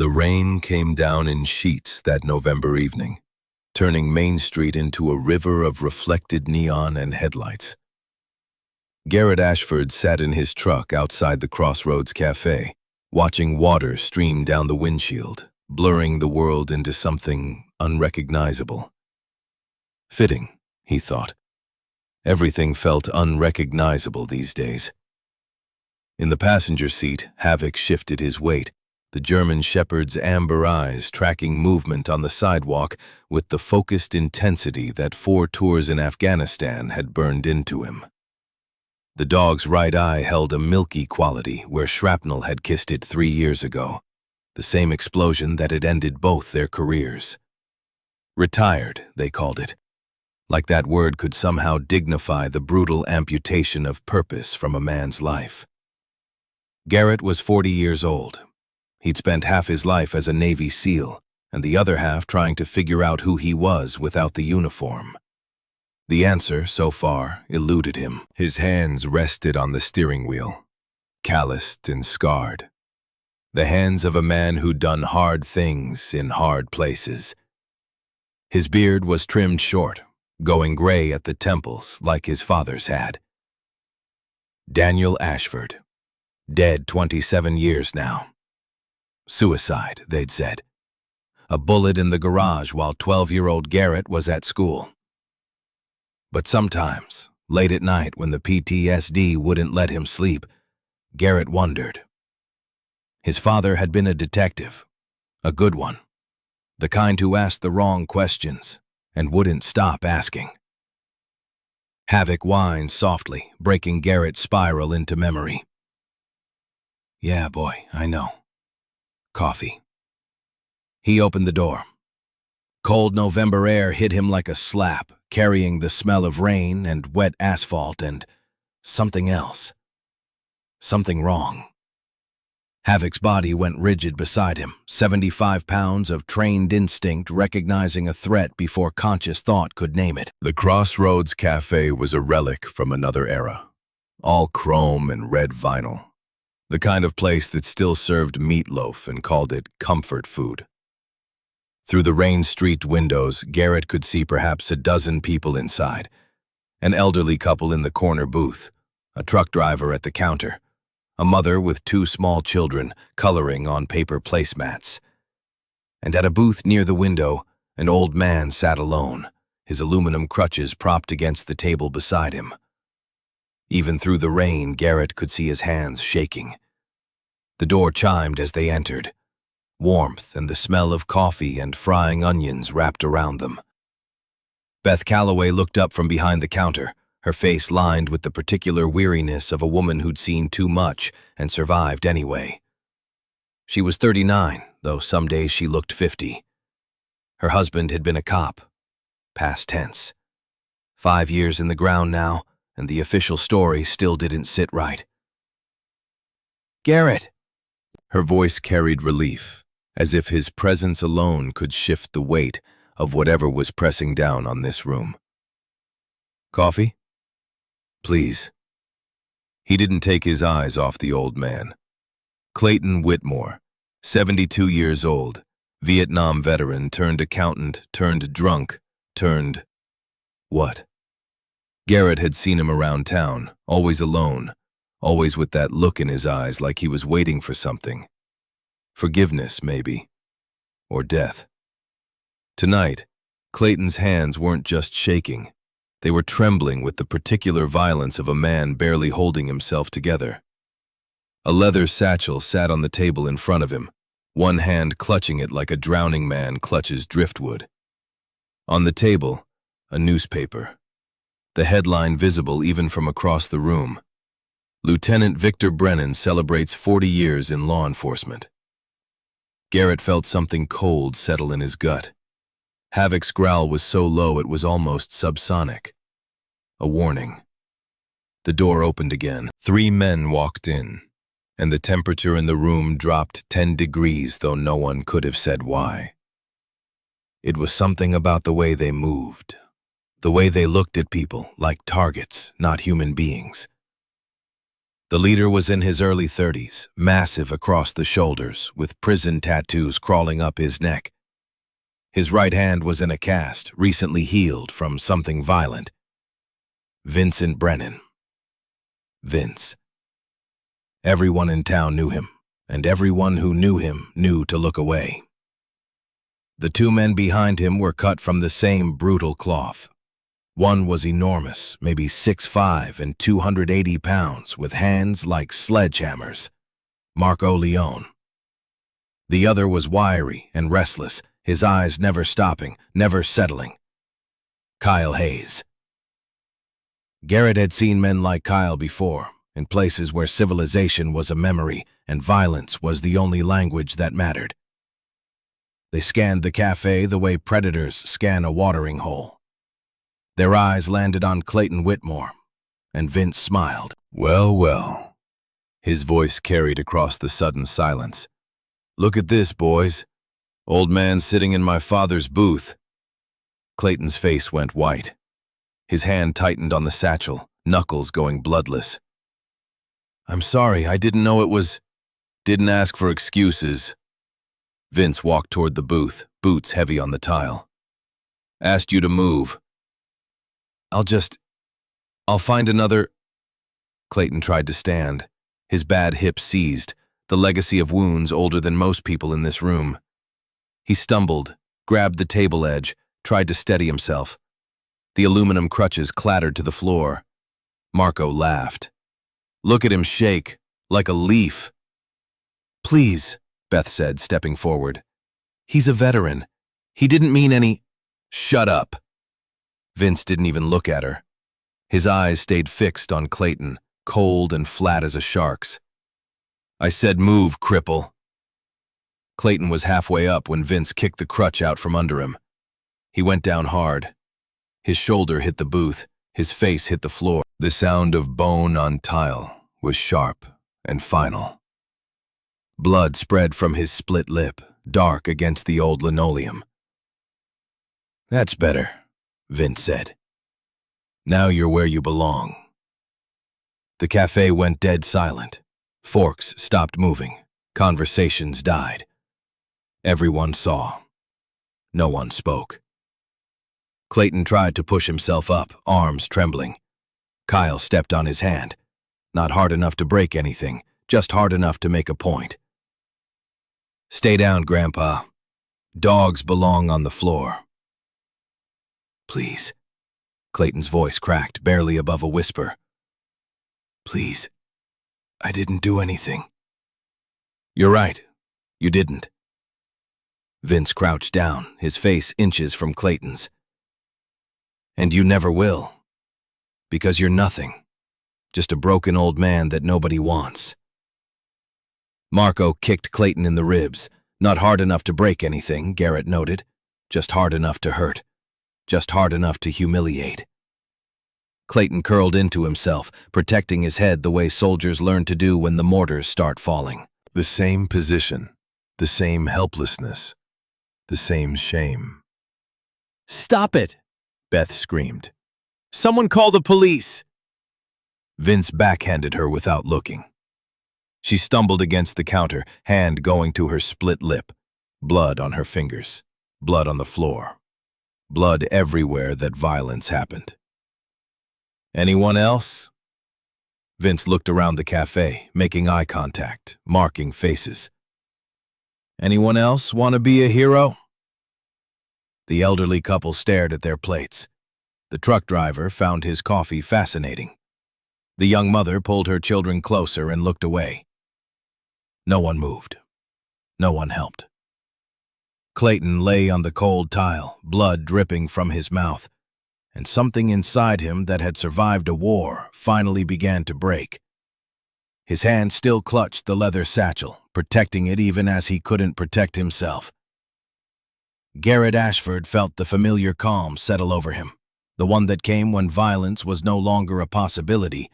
The rain came down in sheets that November evening, turning Main Street into a river of reflected neon and headlights. Garrett Ashford sat in his truck outside the Crossroads Cafe, watching water stream down the windshield, blurring the world into something unrecognizable. Fitting, he thought. Everything felt unrecognizable these days. In the passenger seat, Havoc shifted his weight, the German shepherd's amber eyes tracking movement on the sidewalk with the focused intensity that 4 tours in Afghanistan had burned into him. The dog's right eye held a milky quality where shrapnel had kissed it 3 years ago, the same explosion that had ended both their careers. Retired, they called it, like that word could somehow dignify the brutal amputation of purpose from a man's life. Garrett was 40 years old. He'd spent half his life as a Navy SEAL, and the other half trying to figure out who he was without the uniform. The answer, so far, eluded him. His hands rested on the steering wheel, calloused and scarred. The hands of a man who'd done hard things in hard places. His beard was trimmed short, going gray at the temples like his father's had. Daniel Ashford, dead 27 years now. Suicide, they'd said. A bullet in the garage while 12-year-old Garrett was at school. But sometimes, late at night when the PTSD wouldn't let him sleep, Garrett wondered. His father had been a detective, a good one, the kind who asked the wrong questions and wouldn't stop asking. Havoc whined softly, breaking Garrett's spiral into memory. Yeah, boy, I know. Coffee. He opened the door. Cold November air hit him like a slap, carrying the smell of rain and wet asphalt and something else. Something wrong. Havoc's body went rigid beside him, 75 pounds of trained instinct recognizing a threat before conscious thought could name it. The Crossroads Cafe was a relic from another era, all chrome and red vinyl. The kind of place that still served meatloaf and called it comfort food. Through the rain-streaked windows, Garrett could see perhaps a dozen people inside. An elderly couple in the corner booth, a truck driver at the counter, a mother with 2 small children coloring on paper placemats. And at a booth near the window, an old man sat alone, his aluminum crutches propped against the table beside him. Even through the rain, Garrett could see his hands shaking. The door chimed as they entered. Warmth and the smell of coffee and frying onions wrapped around them. Beth Calloway looked up from behind the counter, her face lined with the particular weariness of a woman who'd seen too much and survived anyway. She was 39, though some days she looked 50. Her husband had been a cop. Past tense. 5 years in the ground now, and the official story still didn't sit right. Garrett! Her voice carried relief, as if his presence alone could shift the weight of whatever was pressing down on this room. Coffee? Please. He didn't take his eyes off the old man. Clayton Whitmore, 72 years old, Vietnam veteran turned accountant, turned drunk, turned... what? Garrett had seen him around town, always alone, always with that look in his eyes like he was waiting for something. Forgiveness, maybe. Or death. Tonight, Clayton's hands weren't just shaking. They were trembling with the particular violence of a man barely holding himself together. A leather satchel sat on the table in front of him, one hand clutching it like a drowning man clutches driftwood. On the table, a newspaper. The headline visible even from across the room. Lieutenant Victor Brennan celebrates 40 years in law enforcement. Garrett felt something cold settle in his gut. Havoc's growl was so low it was almost subsonic. A warning. The door opened again. 3 men walked in, and the temperature in the room dropped 10 degrees, though no one could have said why. It was something about the way they moved, the way they looked at people like targets, not human beings. The leader was in his early 30s, massive across the shoulders, with prison tattoos crawling up his neck. His right hand was in a cast, recently healed from something violent. Vincent Brennan. Vince. Everyone in town knew him, and everyone who knew him knew to look away. The two men behind him were cut from the same brutal cloth. One was enormous, maybe 6'5" and 280 pounds, with hands like sledgehammers. Marco Leone. The other was wiry and restless, his eyes never stopping, never settling. Kyle Hayes. Garrett had seen men like Kyle before, in places where civilization was a memory and violence was the only language that mattered. They scanned the cafe the way predators scan a watering hole. Their eyes landed on Clayton Whitmore, and Vince smiled. "Well, well." His voice carried across the sudden silence. "Look at this, boys. Old man sitting in my father's booth." Clayton's face went white. His hand tightened on the satchel, knuckles going bloodless. "I'm sorry, I didn't know it was..." "Didn't ask for excuses." Vince walked toward the booth, boots heavy on the tile. "Asked you to move." I'll find another..." Clayton tried to stand. His bad hip seized, the legacy of wounds older than most people in this room. He stumbled, grabbed the table edge, tried to steady himself. The aluminum crutches clattered to the floor. Marco laughed. "Look at him shake, like a leaf." "Please," Beth said, stepping forward. "He's a veteran. He didn't mean any..." "Shut up." Vince didn't even look at her. His eyes stayed fixed on Clayton, cold and flat as a shark's. "I said move, cripple." Clayton was halfway up when Vince kicked the crutch out from under him. He went down hard. His shoulder hit the booth, his face hit the floor. The sound of bone on tile was sharp and final. Blood spread from his split lip, dark against the old linoleum. "That's better," Vince said. "Now you're where you belong." The cafe went dead silent. Forks stopped moving. Conversations died. Everyone saw. No one spoke. Clayton tried to push himself up, arms trembling. Kyle stepped on his hand. Not hard enough to break anything, just hard enough to make a point. "Stay down, Grandpa. Dogs belong on the floor." "Please." Clayton's voice cracked, barely above a whisper. "Please, I didn't do anything." "You're right. You didn't." Vince crouched down, his face inches from Clayton's. "And you never will. Because you're nothing. Just a broken old man that nobody wants." Marco kicked Clayton in the ribs. Not hard enough to break anything, Garrett noted. Just hard enough to hurt. Just hard enough to humiliate. Clayton curled into himself, protecting his head the way soldiers learn to do when the mortars start falling. The same position, the same helplessness, the same shame. "Stop it!" Beth screamed. "Someone call the police!" Vince backhanded her without looking. She stumbled against the counter, hand going to her split lip. Blood on her fingers. Blood on the floor. Blood everywhere that violence happened. "Anyone else?" Vince looked around the cafe, making eye contact, marking faces. "Anyone else want to be a hero?" The elderly couple stared at their plates. The truck driver found his coffee fascinating. The young mother pulled her children closer and looked away. No one moved. No one helped. Clayton lay on the cold tile, blood dripping from his mouth, and something inside him that had survived a war finally began to break. His hand still clutched the leather satchel, protecting it even as he couldn't protect himself. Garrett Ashford felt the familiar calm settle over him, the one that came when violence was no longer a possibility,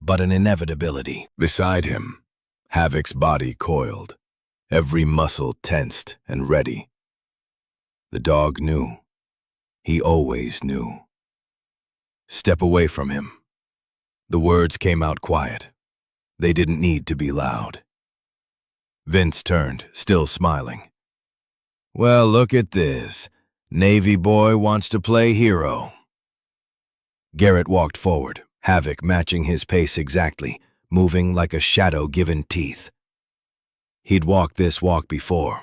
but an inevitability. Beside him, Havoc's body coiled, every muscle tensed and ready. The dog knew. He always knew. "Step away from him." The words came out quiet. They didn't need to be loud. Vince turned, still smiling. Well, look at this. Navy boy wants to play hero. Garrett walked forward, Havoc matching his pace exactly, moving like a shadow given teeth. He'd walked this walk before,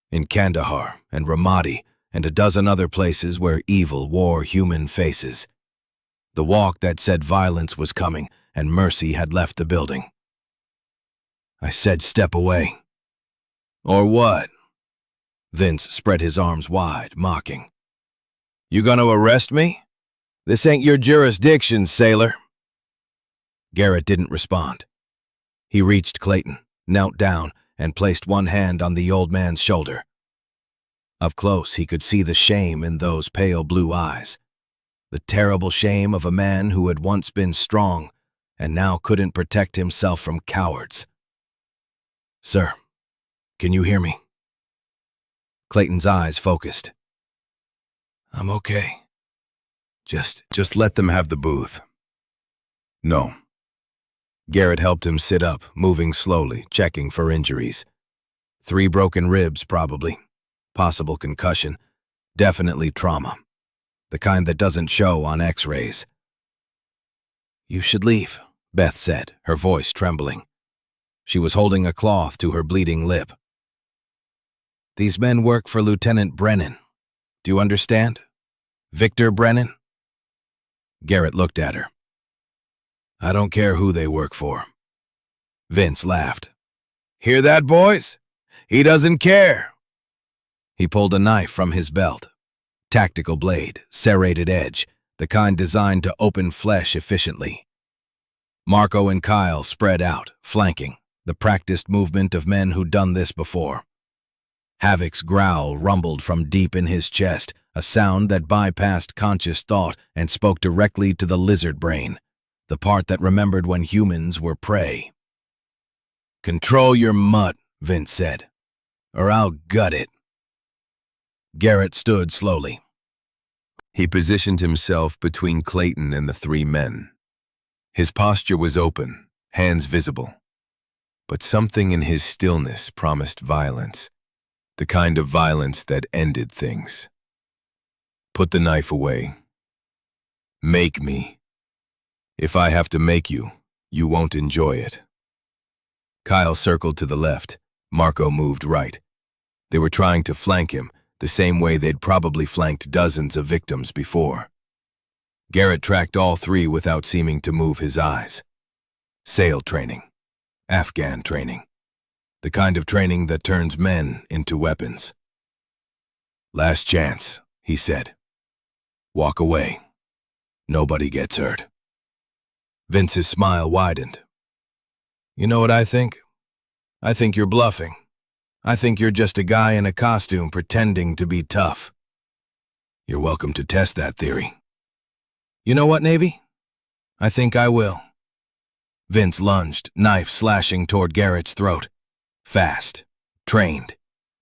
in Kandahar and Ramadi and a dozen other places where evil wore human faces. The walk that said violence was coming and mercy had left the building. I said step away. Or what? Vince spread his arms wide, mocking. You gonna arrest me? This ain't your jurisdiction, sailor. Garrett didn't respond. He reached Clayton, knelt down, and placed one hand on the old man's shoulder. Up close, he could see the shame in those pale blue eyes. The terrible shame of a man who had once been strong and now couldn't protect himself from cowards. Sir, can you hear me? Clayton's eyes focused. I'm okay. Just let them have the booth. No. Garrett helped him sit up, moving slowly, checking for injuries. 3 broken ribs, probably. Possible concussion. Definitely trauma. The kind that doesn't show on X-rays. You should leave, Beth said, her voice trembling. She was holding a cloth to her bleeding lip. These men work for Lieutenant Brennan. Do you understand? Victor Brennan? Garrett looked at her. I don't care who they work for. Vince laughed. Hear that, boys? He doesn't care. He pulled a knife from his belt. Tactical blade, serrated edge, the kind designed to open flesh efficiently. Marco and Kyle spread out, flanking, the practiced movement of men who'd done this before. Havoc's growl rumbled from deep in his chest, a sound that bypassed conscious thought and spoke directly to the lizard brain, the part that remembered when humans were prey. Control your mutt, Vince said, or I'll gut it. Garrett stood slowly. He positioned himself between Clayton and the 3 men. His posture was open, hands visible. But something in his stillness promised violence, the kind of violence that ended things. Put the knife away. Make me. If I have to make you, you won't enjoy it. Kyle circled to the left. Marco moved right. They were trying to flank him, the same way they'd probably flanked dozens of victims before. Garrett tracked all 3 without seeming to move his eyes. SAIL training. Afghan training. The kind of training that turns men into weapons. Last chance, he said. Walk away. Nobody gets hurt. Vince's smile widened. You know what I think? I think you're bluffing. I think you're just a guy in a costume pretending to be tough. You're welcome to test that theory. You know what, Navy? I think I will. Vince lunged, knife slashing toward Garrett's throat. Fast, trained,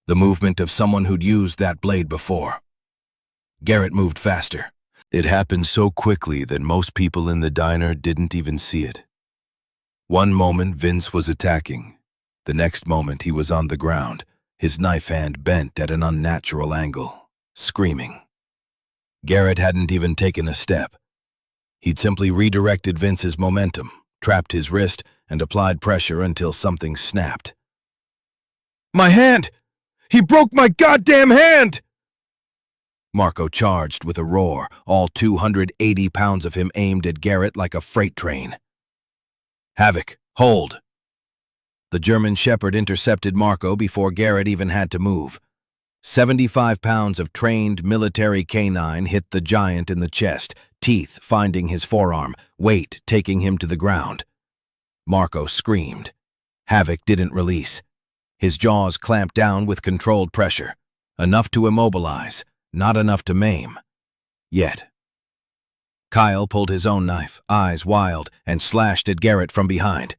the movement of someone who'd used that blade before. Garrett moved faster. It happened so quickly that most people in the diner didn't even see it. One moment Vince was attacking. The next moment he was on the ground, his knife hand bent at an unnatural angle, screaming. Garrett hadn't even taken a step. He'd simply redirected Vince's momentum, trapped his wrist, and applied pressure until something snapped. My hand! He broke my goddamn hand! Marco charged with a roar, all 280 pounds of him aimed at Garrett like a freight train. Havoc, hold! The German shepherd intercepted Marco before Garrett even had to move. 75 pounds of trained military canine hit the giant in the chest, teeth finding his forearm, weight taking him to the ground. Marco screamed. Havoc didn't release. His jaws clamped down with controlled pressure, enough to immobilize, not enough to maim. Yet. Kyle pulled his own knife, eyes wild, and slashed at Garrett from behind.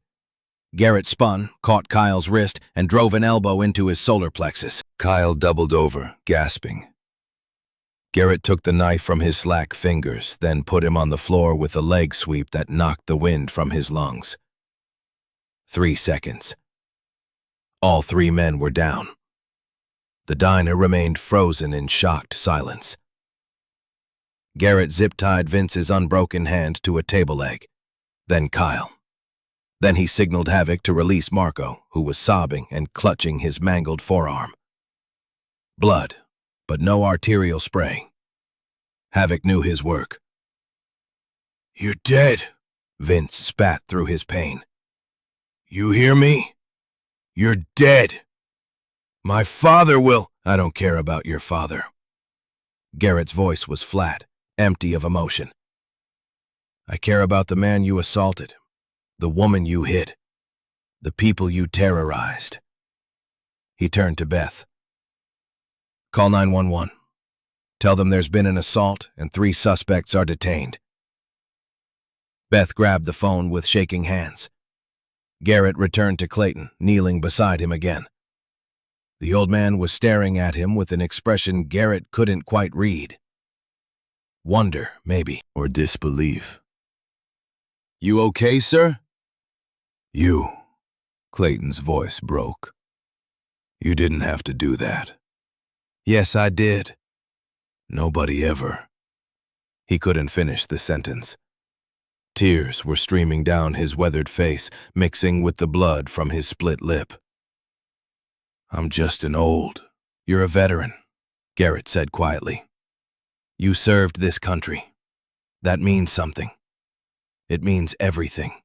Garrett spun, caught Kyle's wrist, and drove an elbow into his solar plexus. Kyle doubled over, gasping. Garrett took the knife from his slack fingers, then put him on the floor with a leg sweep that knocked the wind from his lungs. 3 seconds. All 3 men were down. The diner remained frozen in shocked silence. Garrett zip-tied Vince's unbroken hand to a table leg, then Kyle. Then he signaled Havoc to release Marco, who was sobbing and clutching his mangled forearm. Blood, but no arterial spraying. Havoc knew his work. "You're dead," Vince spat through his pain. "You hear me? You're dead. My father will—" "I don't care about your father." Garrett's voice was flat, empty of emotion. "I care about the man you assaulted, the woman you hit, the people you terrorized." He turned to Beth. "Call 911. Tell them there's been an assault and 3 suspects are detained." Beth grabbed the phone with shaking hands. Garrett returned to Clayton, kneeling beside him again. The old man was staring at him with an expression Garrett couldn't quite read. Wonder, maybe, or disbelief. "You okay, sir?" "You," Clayton's voice broke. "You didn't have to do that." "Yes, I did." "Nobody ever." He couldn't finish the sentence. Tears were streaming down his weathered face, mixing with the blood from his split lip. "I'm just an old—" "You're a veteran," Garrett said quietly. "You served this country. That means something. It means everything."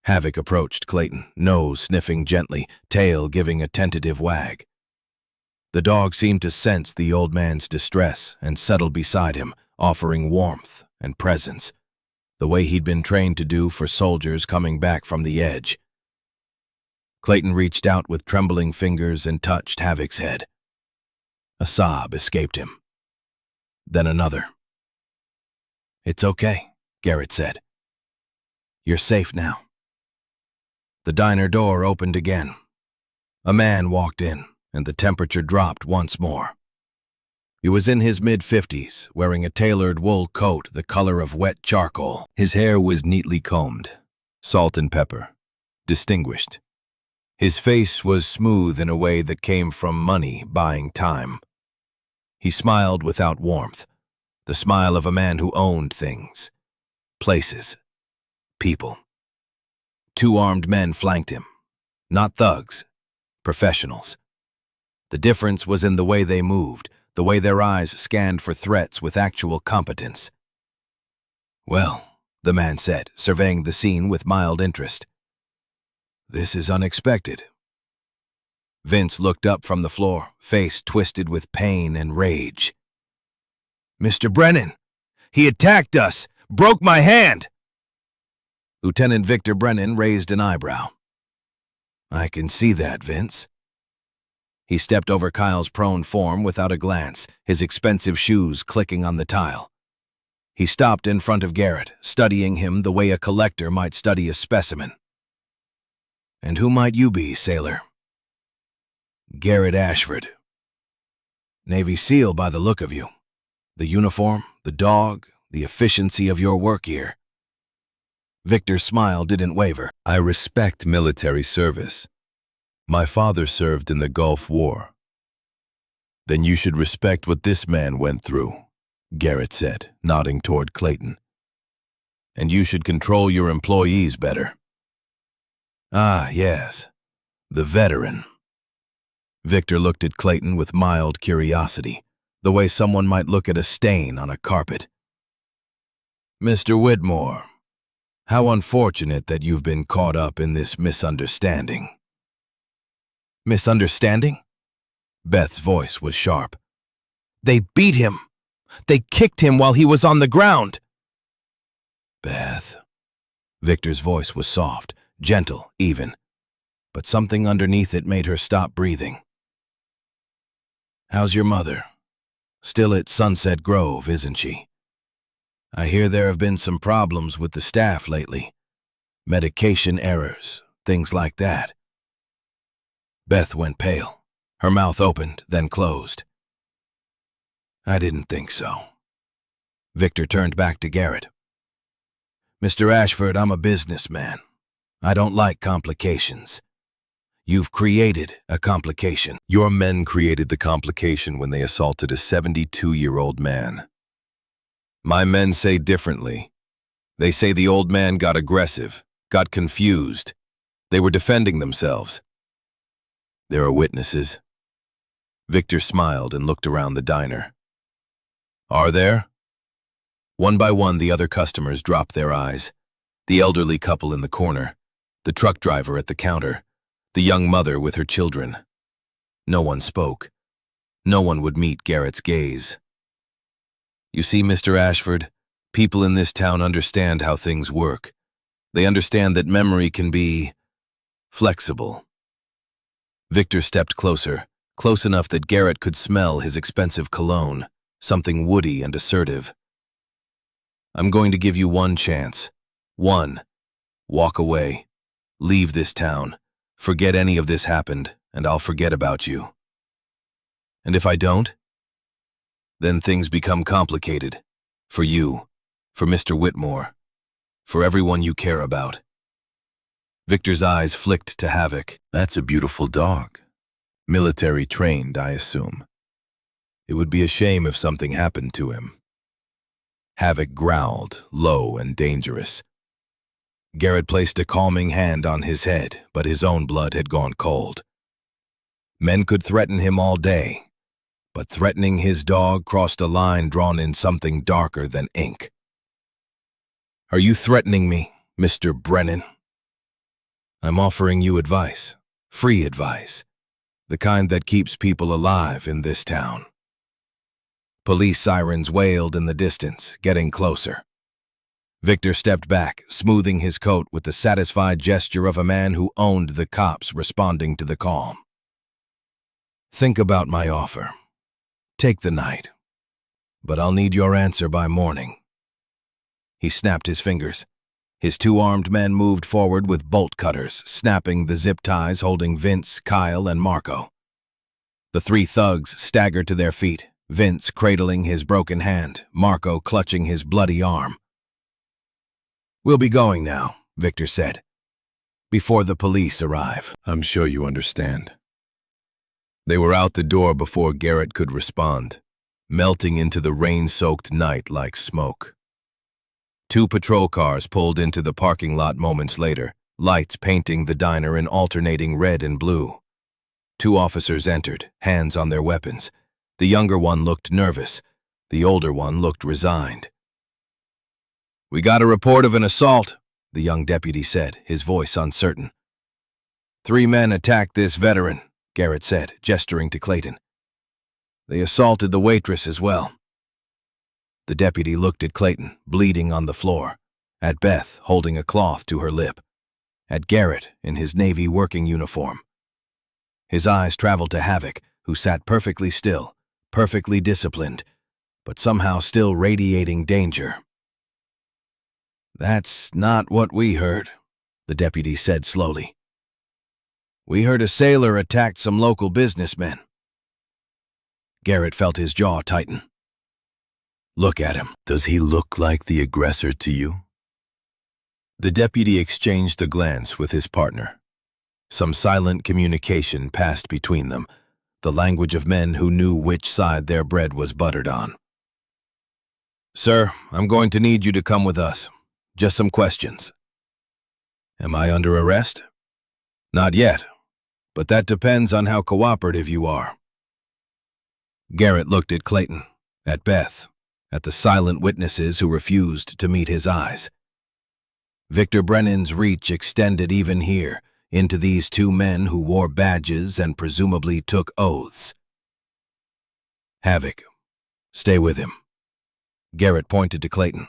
Havoc approached Clayton, nose sniffing gently, tail giving a tentative wag. The dog seemed to sense the old man's distress and settled beside him, offering warmth and presence, the way he'd been trained to do for soldiers coming back from the edge. Clayton reached out with trembling fingers and touched Havoc's head. A sob escaped him. Then another. "It's okay," Garrett said. "You're safe now." The diner door opened again. A man walked in, and the temperature dropped once more. He was in his mid-50s, wearing a tailored wool coat the color of wet charcoal. His hair was neatly combed, salt and pepper, distinguished. His face was smooth in a way that came from money buying time. He smiled without warmth, the smile of a man who owned things, places, people. 2 armed men flanked him. Not thugs, professionals. The difference was in the way they moved, the way their eyes scanned for threats with actual competence. "Well," the man said, surveying the scene with mild interest. "This is unexpected." Vince looked up from the floor, face twisted with pain and rage. "Mr. Brennan! He attacked us! Broke my hand!" Lieutenant Victor Brennan raised an eyebrow. "I can see that, Vince." He stepped over Kyle's prone form without a glance, his expensive shoes clicking on the tile. He stopped in front of Garrett, studying him the way a collector might study a specimen. "And who might you be, sailor?" "Garrett Ashford." "Navy SEAL by the look of you. The uniform, the dog, the efficiency of your work here." Victor's smile didn't waver. "I respect military service. My father served in the Gulf War." "Then you should respect what this man went through," Garrett said, nodding toward Clayton. "And you should control your employees better." "Ah, yes. The veteran." Victor looked at Clayton with mild curiosity, the way someone might look at a stain on a carpet. "Mr. Whitmore, how unfortunate that you've been caught up in this misunderstanding." "Misunderstanding?" Beth's voice was sharp. "They beat him! They kicked him while he was on the ground!" "Beth." Victor's voice was soft, gentle, even, but something underneath it made her stop breathing. "How's your mother? Still at Sunset Grove, isn't she? I hear there have been some problems with the staff lately. Medication errors, things like that." Beth went pale. Her mouth opened, then closed. "I didn't think so." Victor turned back to Garrett. "Mr. Ashford, I'm a businessman. I don't like complications. You've created a complication. Your men created the complication when they assaulted a 72-year-old man. My men say differently. They say the old man got aggressive, got confused. They were defending themselves. There are witnesses. Victor smiled and looked around the diner. Are there? One by one, the other customers dropped their eyes. The elderly couple in the corner, the truck driver at the counter, the young mother with her children. No one spoke. No one would meet Garrett's gaze. You see, Mr. Ashford, people in this town understand how things work. They understand that memory can be flexible. Victor stepped closer, close enough that Garrett could smell his expensive cologne, something woody and assertive. I'm going to give you one chance. One. Walk away. Leave this town. Forget any of this happened, and I'll forget about you. And if I don't? Then things become complicated. For you, for Mr. Whitmore, for everyone you care about. Victor's eyes flicked to Havoc. That's a beautiful dog. Military trained, I assume. It would be a shame if something happened to him. Havoc growled, low and dangerous. Garrett placed a calming hand on his head, but his own blood had gone cold. Men could threaten him all day, but threatening his dog crossed a line drawn in something darker than ink. Are you threatening me, Mr. Brennan? I'm offering you advice, free advice, the kind that keeps people alive in this town. Police sirens wailed in the distance, getting closer. Victor stepped back, smoothing his coat with the satisfied gesture of a man who owned the cops responding to the call. Think about my offer. Take the night. But I'll need your answer by morning. He snapped his fingers. His two armed men moved forward with bolt cutters, snapping the zip ties holding Vince, Kyle, and Marco. The three thugs staggered to their feet, Vince cradling his broken hand, Marco clutching his bloody arm. We'll be going now, Victor said, before the police arrive. I'm sure you understand. They were out the door before Garrett could respond, melting into the rain-soaked night like smoke. Two patrol cars pulled into the parking lot moments later, lights painting the diner in alternating red and blue. Two officers entered, hands on their weapons. The younger one looked nervous. The older one looked resigned. We got a report of an assault, the young deputy said, his voice uncertain. 3 men attacked this veteran, Garrett said, gesturing to Clayton. They assaulted the waitress as well. The deputy looked at Clayton, bleeding on the floor, at Beth, holding a cloth to her lip, at Garrett in his Navy working uniform. His eyes traveled to Havoc, who sat perfectly still, perfectly disciplined, but somehow still radiating danger. That's not what we heard, the deputy said slowly. We heard a sailor attacked some local businessmen. Garrett felt his jaw tighten. Look at him. Does he look like the aggressor to you? The deputy exchanged a glance with his partner. Some silent communication passed between them, the language of men who knew which side their bread was buttered on. Sir, I'm going to need you to come with us. Just some questions. Am I under arrest? Not yet, but that depends on how cooperative you are. Garrett looked at Clayton, at Beth, at the silent witnesses who refused to meet his eyes. Victor Brennan's reach extended even here, into these 2 men who wore badges and presumably took oaths. Havoc, stay with him. Garrett pointed to Clayton.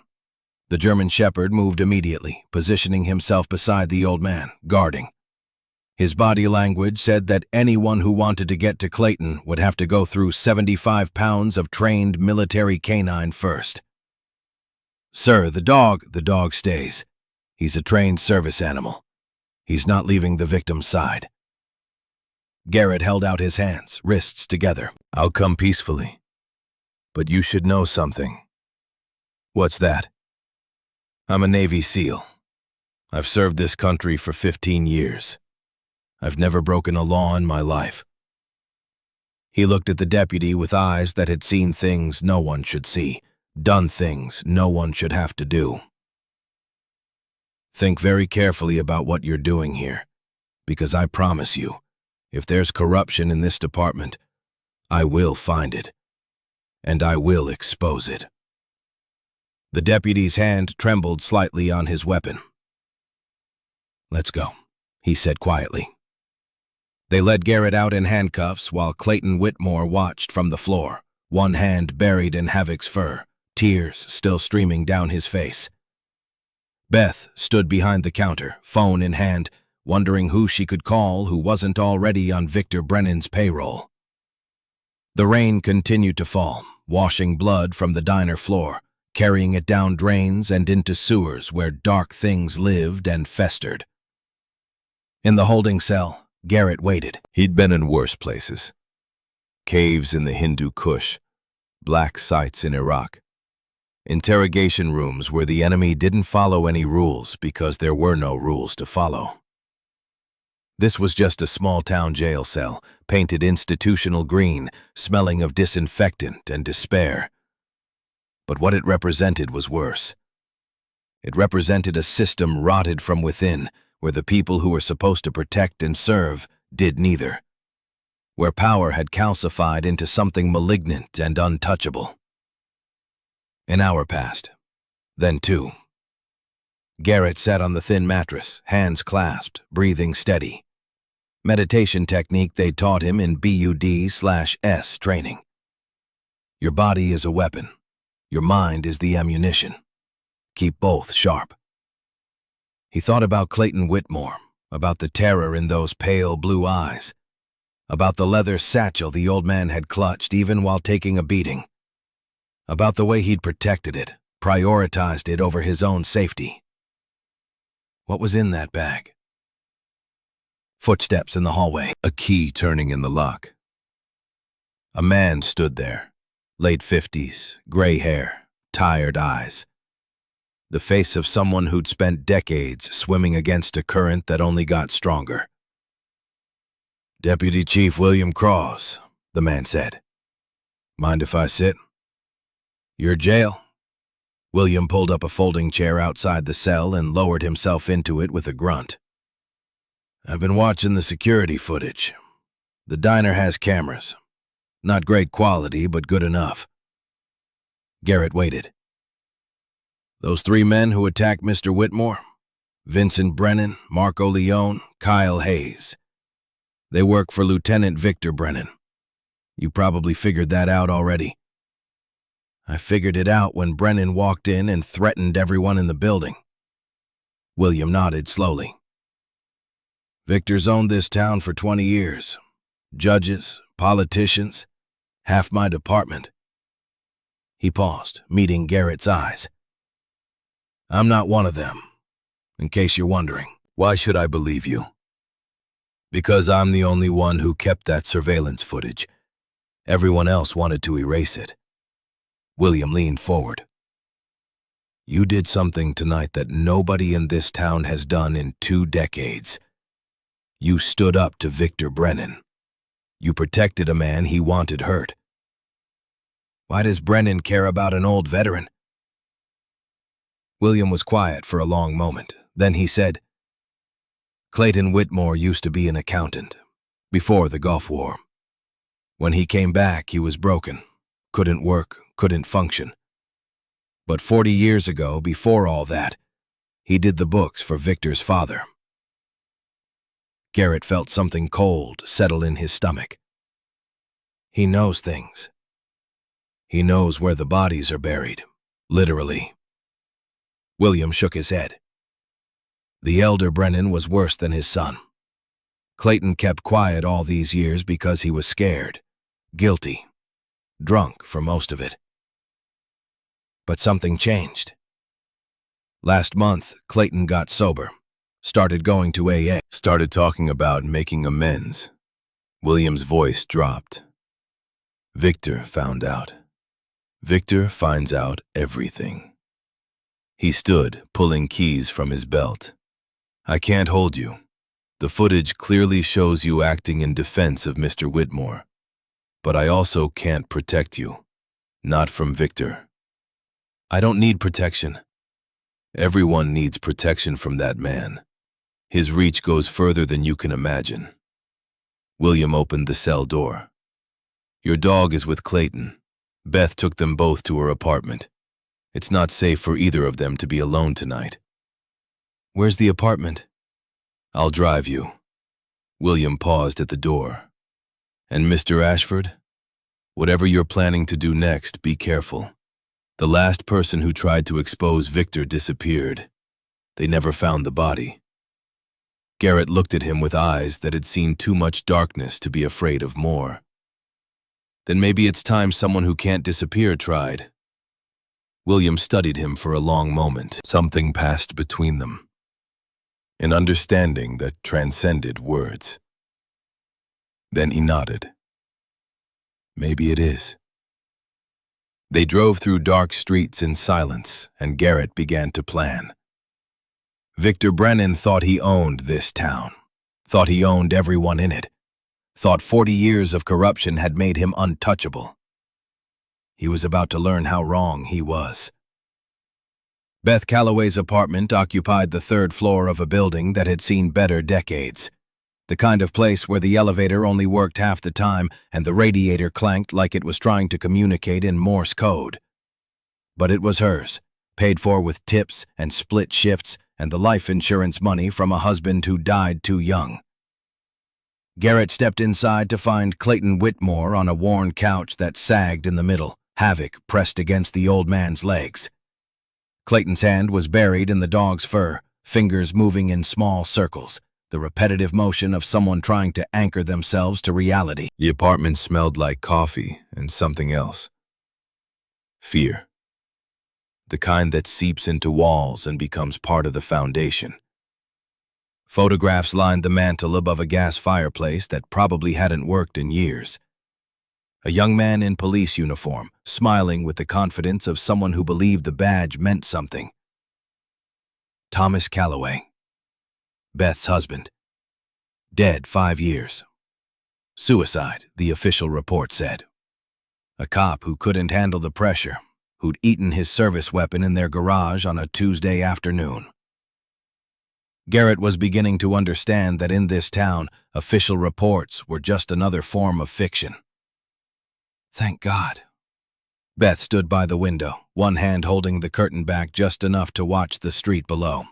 The German shepherd moved immediately, positioning himself beside the old man, guarding. His body language said that anyone who wanted to get to Clayton would have to go through 75 pounds of trained military canine first. Sir, the dog stays. He's a trained service animal. He's not leaving the victim's side. Garrett held out his hands, wrists together. I'll come peacefully. But you should know something. What's that? I'm a Navy SEAL. I've served this country for 15 years. I've never broken a law in my life." He looked at the deputy with eyes that had seen things no one should see, done things no one should have to do. "Think very carefully about what you're doing here, because I promise you, if there's corruption in this department, I will find it, and I will expose it." The deputy's hand trembled slightly on his weapon. "Let's go," he said quietly. They led Garrett out in handcuffs while Clayton Whitmore watched from the floor, one hand buried in Havoc's fur, tears still streaming down his face. Beth stood behind the counter, phone in hand, wondering who she could call who wasn't already on Victor Brennan's payroll. The rain continued to fall, washing blood from the diner floor, carrying it down drains and into sewers where dark things lived and festered. In the holding cell, Garrett waited. He'd been in worse places. Caves in the Hindu Kush, black sites in Iraq, interrogation rooms where the enemy didn't follow any rules because there were no rules to follow. This was just a small-town jail cell, painted institutional green, smelling of disinfectant and despair. But what it represented was worse. It represented a system rotted from within, where the people who were supposed to protect and serve did neither, where power had calcified into something malignant and untouchable. An hour passed, then two. Garrett sat on the thin mattress, hands clasped, breathing steady. Meditation technique they'd taught him in BUD/S training. Your body is a weapon. Your mind is the ammunition. Keep both sharp. He thought about Clayton Whitmore, about the terror in those pale blue eyes, about the leather satchel the old man had clutched even while taking a beating, about the way he'd protected it, prioritized it over his own safety. What was in that bag? Footsteps in the hallway, a key turning in the lock. A man stood there, late 50s, gray hair, tired eyes. The face of someone who'd spent decades swimming against a current that only got stronger. "Deputy Chief William Cross," the man said. "Mind if I sit?" "Your jail." William pulled up a folding chair outside the cell and lowered himself into it with a grunt. "I've been watching the security footage. The diner has cameras. Not great quality, but good enough." Garrett waited. "Those three men who attacked Mr. Whitmore, Vincent Brennan, Marco Leone, Kyle Hayes. They work for Lieutenant Victor Brennan. You probably figured that out already." "I figured it out when Brennan walked in and threatened everyone in the building." William nodded slowly. "Victor's owned this town for 20 years. Judges, politicians, half my department." He paused, meeting Garrett's eyes. "I'm not one of them, in case you're wondering." "Why should I believe you?" "Because I'm the only one who kept that surveillance footage. Everyone else wanted to erase it." William leaned forward. "You did something tonight that nobody in this town has done in 2 decades. You stood up to Victor Brennan. You protected a man he wanted hurt." "Why does Brennan care about an old veteran?" William was quiet for a long moment. Then he said, "Clayton Whitmore used to be an accountant, before the Gulf War. When he came back, he was broken, couldn't work, couldn't function. But 40 years ago, before all that, he did the books for Victor's father." Garrett felt something cold settle in his stomach. He knows things. He knows where the bodies are buried, literally. William shook his head. The elder Brennan was worse than his son. Clayton kept quiet all these years because he was scared, guilty, drunk for most of it. But something changed. Last month, Clayton got sober, started going to AA, started talking about making amends. William's voice dropped. Victor found out. Victor finds out everything. He stood, pulling keys from his belt. I can't hold you. The footage clearly shows you acting in defense of Mr. Whitmore. But I also can't protect you. Not from Victor. I don't need protection. Everyone needs protection from that man. His reach goes further than you can imagine. William opened the cell door. Your dog is with Clayton. Beth took them both to her apartment. It's not safe for either of them to be alone tonight. Where's the apartment? I'll drive you. William paused at the door. And Mr. Ashford? Whatever you're planning to do next, be careful. The last person who tried to expose Victor disappeared. They never found the body. Garrett looked at him with eyes that had seen too much darkness to be afraid of more. Then maybe it's time someone who can't disappear tried. William studied him for a long moment. Something passed between them. An understanding that transcended words. Then he nodded. Maybe it is. They drove through dark streets in silence, and Garrett began to plan. Victor Brennan thought he owned this town, thought he owned everyone in it, thought 40 years of corruption had made him untouchable. He was about to learn how wrong he was. Beth Calloway's apartment occupied the third floor of a building that had seen better decades. The kind of place where the elevator only worked half the time and the radiator clanked like it was trying to communicate in Morse code. But it was hers, paid for with tips and split shifts and the life insurance money from a husband who died too young. Garrett stepped inside to find Clayton Whitmore on a worn couch that sagged in the middle, havoc pressed against the old man's legs. Clayton's hand was buried in the dog's fur, fingers moving in small circles, the repetitive motion of someone trying to anchor themselves to reality. The apartment smelled like coffee and something else. Fear. The kind that seeps into walls and becomes part of the foundation. Photographs lined the mantel above a gas fireplace that probably hadn't worked in years. A young man in police uniform, smiling with the confidence of someone who believed the badge meant something. Thomas Calloway. Beth's husband. Dead 5 years. Suicide, the official report said. A cop who couldn't handle the pressure, who'd eaten his service weapon in their garage on a Tuesday afternoon. Garrett was beginning to understand that in this town, official reports were just another form of fiction. Thank God. Beth stood by the window, one hand holding the curtain back just enough to watch the street below.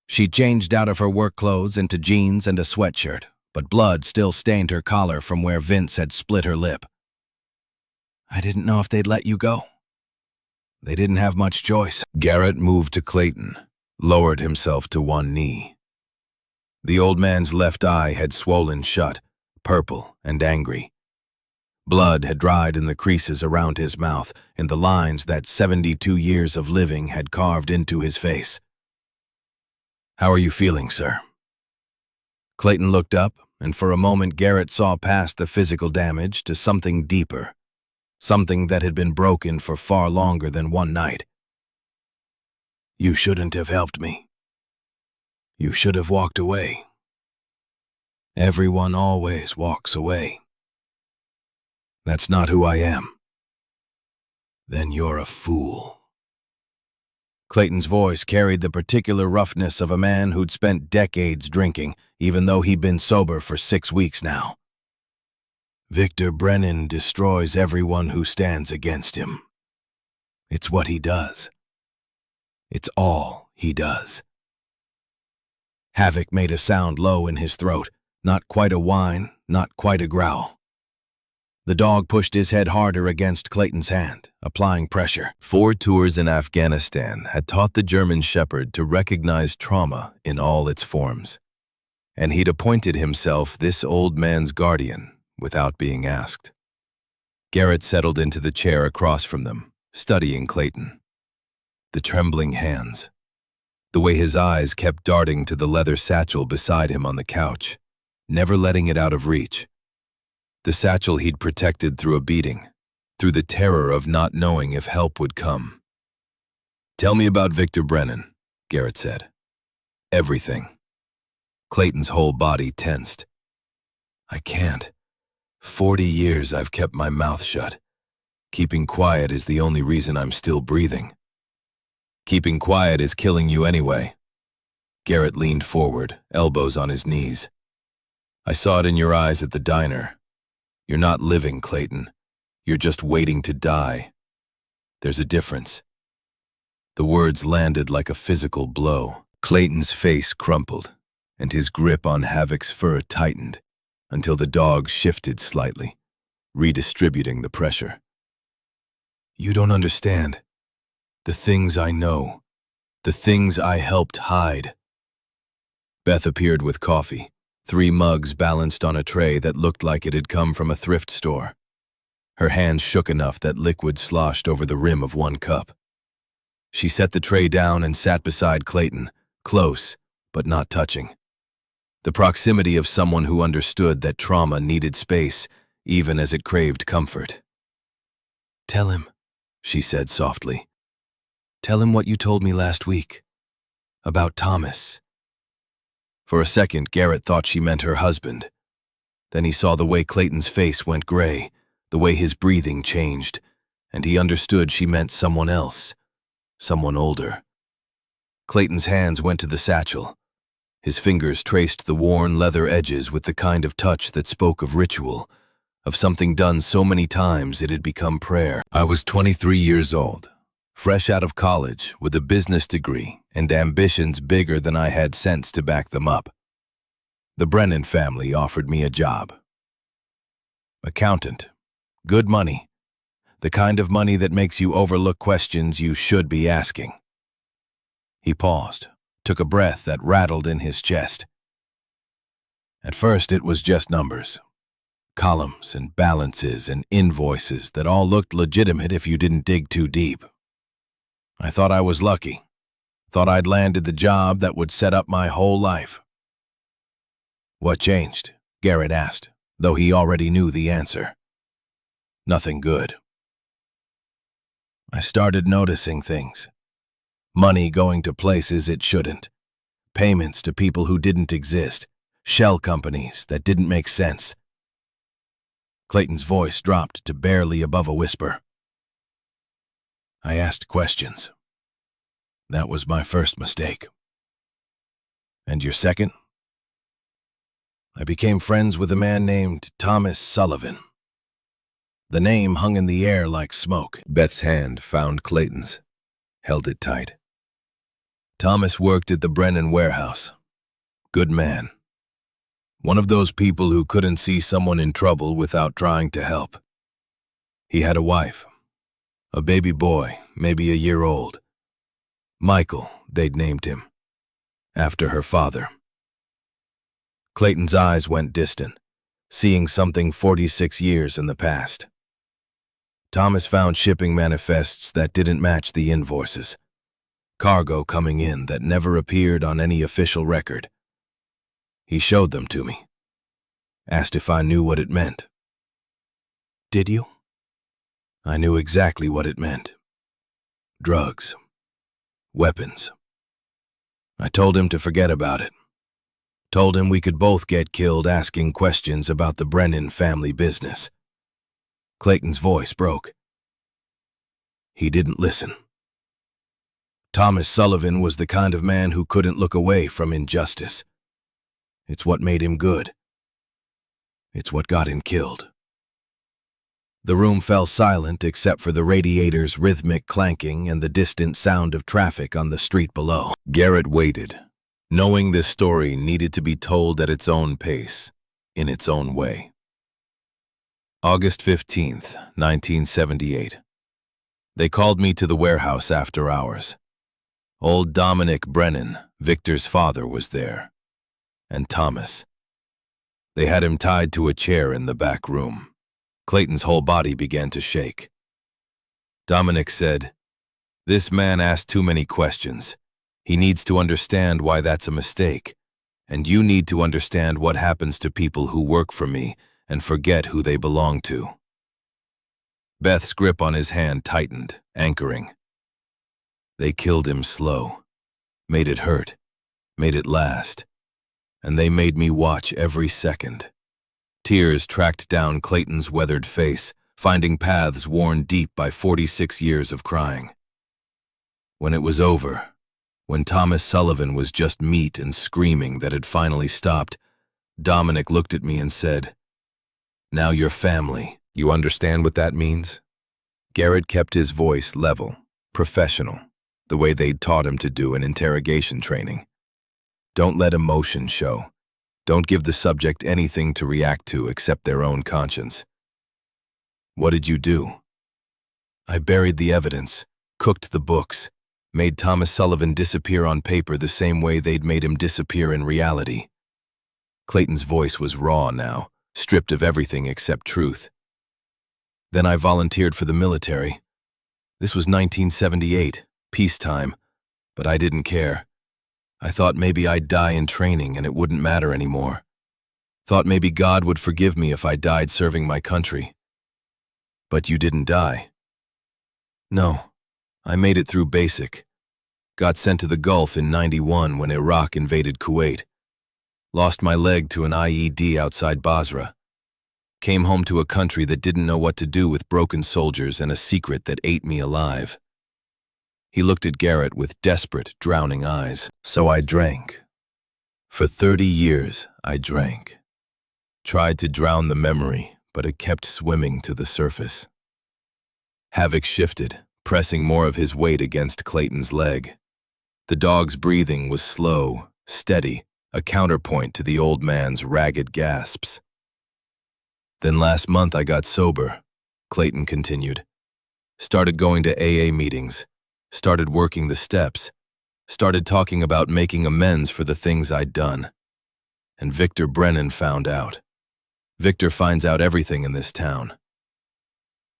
She changed out of her work clothes into jeans and a sweatshirt, but blood still stained her collar from where Vince had split her lip. I didn't know if they'd let you go. They didn't have much choice. Garrett moved to Clayton, lowered himself to one knee. The old man's left eye had swollen shut, purple and angry. Blood had dried in the creases around his mouth, in the lines that 72 years of living had carved into his face. How are you feeling, sir? Clayton looked up, and for a moment Garrett saw past the physical damage to something deeper, something that had been broken for far longer than one night. You shouldn't have helped me. You should have walked away. Everyone always walks away. That's not who I am. Then you're a fool. Clayton's voice carried the particular roughness of a man who'd spent decades drinking, even though he'd been sober for 6 weeks now. Victor Brennan destroys everyone who stands against him. It's what he does. It's all he does. Havoc made a sound low in his throat, not quite a whine, not quite a growl. The dog pushed his head harder against Clayton's hand, applying pressure. 4 tours in Afghanistan had taught the German Shepherd to recognize trauma in all its forms. And he'd appointed himself this old man's guardian without being asked. Garrett settled into the chair across from them, studying Clayton. The trembling hands. The way his eyes kept darting to the leather satchel beside him on the couch, never letting it out of reach. The satchel he'd protected through a beating, through the terror of not knowing if help would come. Tell me about Victor Brennan, Garrett said. Everything. Clayton's whole body tensed. I can't. 40 years I've kept my mouth shut. Keeping quiet is the only reason I'm still breathing. Keeping quiet is killing you anyway. Garrett leaned forward, elbows on his knees. I saw it in your eyes at the diner. You're not living, Clayton. You're just waiting to die. There's a difference. The words landed like a physical blow. Clayton's face crumpled, and his grip on Havoc's fur tightened until the dog shifted slightly, redistributing the pressure. You don't understand. The things I know. The things I helped hide. Beth appeared with coffee, 3 mugs balanced on a tray that looked like it had come from a thrift store. Her hands shook enough that liquid sloshed over the rim of 1 cup. She set the tray down and sat beside Clayton, close, but not touching. The proximity of someone who understood that trauma needed space, even as it craved comfort. Tell him, she said softly. Tell him what you told me last week. About Thomas. For a second, Garrett thought she meant her husband. Then he saw the way Clayton's face went gray, the way his breathing changed, and he understood she meant someone else. Someone older. Clayton's hands went to the satchel. His fingers traced the worn leather edges with the kind of touch that spoke of ritual, of something done so many times it had become prayer. I was 23 years old, fresh out of college with a business degree and ambitions bigger than I had sense to back them up. The Brennan family offered me a job. Accountant. Good money. The kind of money that makes you overlook questions you should be asking. He paused, took a breath that rattled in his chest. At first, it was just numbers. Columns and balances and invoices that all looked legitimate if you didn't dig too deep. I thought I was lucky. Thought I'd landed the job that would set up my whole life. What changed? Garrett asked, though he already knew the answer. Nothing good. I started noticing things. Money going to places it shouldn't. Payments to people who didn't exist. Shell companies that didn't make sense. Clayton's voice dropped to barely above a whisper. I asked questions. That was my first mistake. And your second? I became friends with a man named Thomas Sullivan. The name hung in the air like smoke. Beth's hand found Clayton's, held it tight. Thomas worked at the Brennan warehouse. Good man. One of those people who couldn't see someone in trouble without trying to help. He had a wife, a baby boy, maybe a year old. Michael, they'd named him, after her father. Clayton's eyes went distant, seeing something 46 years in the past. Thomas found shipping manifests that didn't match the invoices. Cargo coming in that never appeared on any official record. He showed them to me. Asked if I knew what it meant. Did you? I knew exactly what it meant. Drugs. Weapons. I told him to forget about it. Told him we could both get killed asking questions about the Brennan family business. Clayton's voice broke. He didn't listen. Thomas Sullivan was the kind of man who couldn't look away from injustice. It's what made him good. It's what got him killed. The room fell silent except for the radiator's rhythmic clanking and the distant sound of traffic on the street below. Garrett waited, knowing this story needed to be told at its own pace, in its own way. August 15th, 1978. They called me to the warehouse after hours. Old Dominic Brennan, Victor's father, was there. And Thomas. They had him tied to a chair in the back room. Clayton's whole body began to shake. Dominic said, "This man asked too many questions. He needs to understand why that's a mistake. And you need to understand what happens to people who work for me and forget who they belong to." Beth's grip on his hand tightened, anchoring. They killed him slow. Made it hurt. Made it last. and they made me watch every second. Tears tracked down Clayton's weathered face, finding paths worn deep by 46 years of crying. When it was over, when Thomas Sullivan was just meat and screaming that had finally stopped, Dominic looked at me and said, "Now you're family. You understand what that means?" Garrett kept his voice level, professional, the way they'd taught him to do in interrogation training. Don't let emotion show. Don't give the subject anything to react to except their own conscience. What did you do? I buried the evidence, cooked the books, made Thomas Sullivan disappear on paper the same way they'd made him disappear in reality. Clayton's voice was raw now, stripped of everything except truth. Then I volunteered for the military. This was 1978, peacetime, but I didn't care. I thought maybe I'd die in training and it wouldn't matter anymore. Thought maybe God would forgive me if I died serving my country. But you didn't die. No, I made it through basic. Got sent to the Gulf in '91 when Iraq invaded Kuwait. Lost my leg to an IED outside Basra. Came home to a country that didn't know what to do with broken soldiers and a secret that ate me alive. He looked at Garrett with desperate, drowning eyes. So I drank. For 30 years, I drank. Tried to drown the memory, but it kept swimming to the surface. Havoc shifted, pressing more of his weight against Clayton's leg. The dog's breathing was slow, steady, a counterpoint to the old man's ragged gasps. Then last month I got sober, Clayton continued. Started going to AA meetings, started working the steps, started talking about making amends for the things I'd done. And Victor Brennan found out. Victor finds out everything in this town.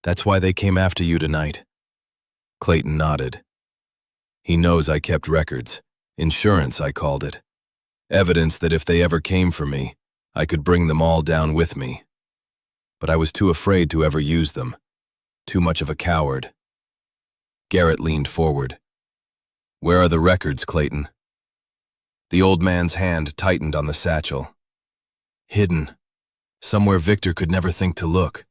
That's why they came after you tonight. Clayton nodded. He knows I kept records. Insurance, I called it. Evidence that if they ever came for me, I could bring them all down with me. But I was too afraid to ever use them. Too much of a coward. Garrett leaned forward. Where are the records, Clayton? The old man's hand tightened on the satchel. Hidden. Somewhere Victor could never think to look.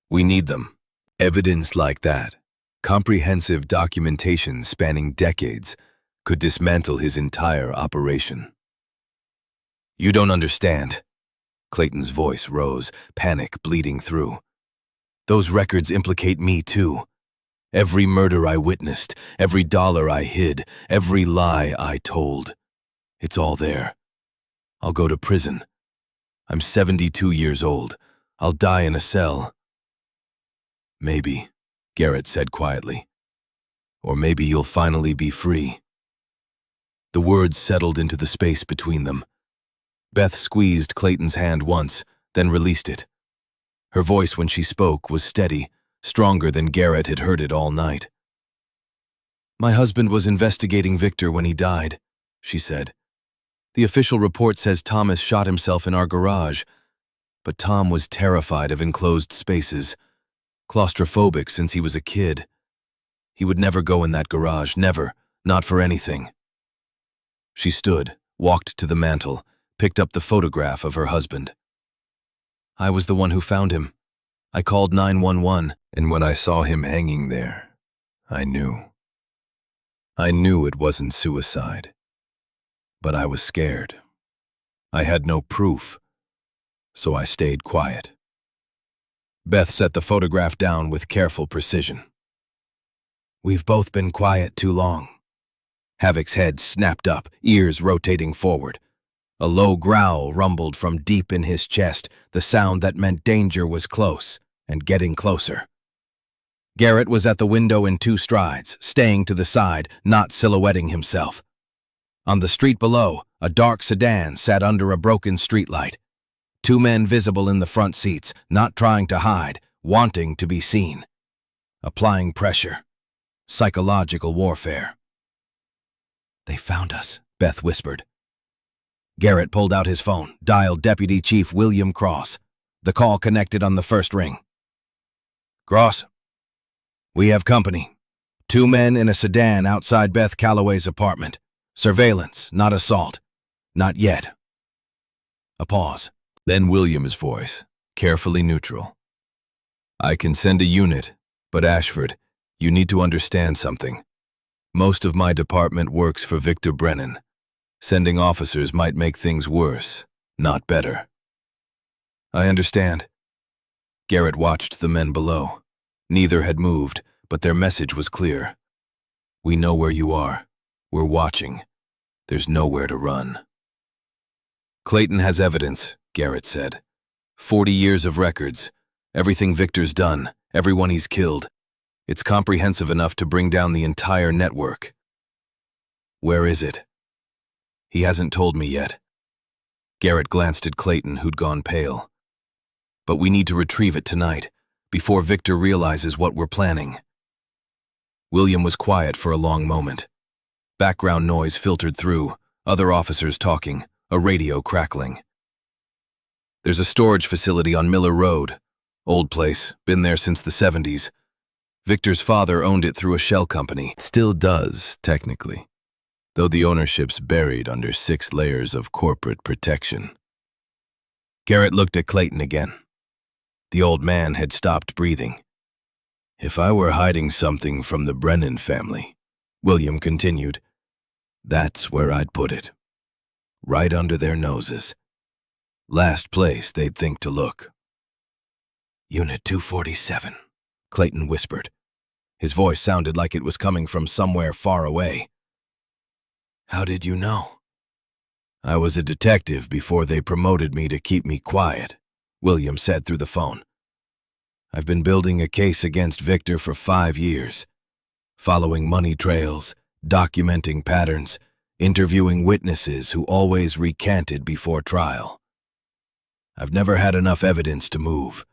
We need them. Evidence like that, comprehensive documentation spanning decades, could dismantle his entire operation. You don't understand. Clayton's voice rose, panic bleeding through. Those records implicate me too. Every murder I witnessed, every dollar I hid, every lie I told. It's all there. I'll go to prison. I'm 72 years old. I'll die in a cell. Maybe, Garrett said quietly. Or maybe you'll finally be free. The words settled into the space between them. Beth squeezed Clayton's hand once, then released it. Her voice when she spoke was steady, stronger than Garrett had heard it all night. My husband was investigating Victor when he died, she said. The official report says Thomas shot himself in our garage, but Tom was terrified of enclosed spaces, claustrophobic since he was a kid. He would never go in that garage, never, not for anything. She stood, walked to the mantel, picked up the photograph of her husband. I was the one who found him. I called 911, and when I saw him hanging there, I knew. I knew it wasn't suicide. But I was scared. I had no proof, so I stayed quiet. Beth set the photograph down with careful precision. We've both been quiet too long. Havoc's head snapped up, ears rotating forward. A low growl rumbled from deep in his chest, the sound that meant danger was close and getting closer. Garrett was at the window in 2 strides, staying to the side, not silhouetting himself. On the street below, a dark sedan sat under a broken streetlight. 2 men visible in the front seats, not trying to hide, wanting to be seen. Applying pressure. Psychological warfare. They found us, Beth whispered. Garrett pulled out his phone, dialed Deputy Chief William Cross. The call connected on the first ring. Cross, we have company. 2 men in a sedan outside Beth Calloway's apartment. Surveillance, not assault. Not yet. A pause. Then William's voice, carefully neutral. I can send a unit, but Ashford, you need to understand something. Most of my department works for Victor Brennan. Sending officers might make things worse, not better. I understand. Garrett watched the men below. Neither had moved, but their message was clear. We know where you are. We're watching. There's nowhere to run. Clayton has evidence, Garrett said. 40 years of records. Everything Victor's done, everyone he's killed. It's comprehensive enough to bring down the entire network. Where is it? He hasn't told me yet. Garrett glanced at Clayton, who'd gone pale. But we need to retrieve it tonight, before Victor realizes what we're planning. William was quiet for a long moment. Background noise filtered through, other officers talking, a radio crackling. There's a storage facility on Miller Road. Old place, been there since the 70s. Victor's father owned it through a shell company. Still does, technically, though the ownership's buried under 6 layers of corporate protection. Garrett looked at Clayton again. The old man had stopped breathing. If I were hiding something from the Brennan family, William continued, that's where I'd put it. Right under their noses. Last place they'd think to look. Unit 247, Clayton whispered. His voice sounded like it was coming from somewhere far away. How did you know? I was a detective before they promoted me to keep me quiet, William said through the phone. I've been building a case against Victor for 5 years, following money trails, documenting patterns, interviewing witnesses who always recanted before trial. I've never had enough evidence to move.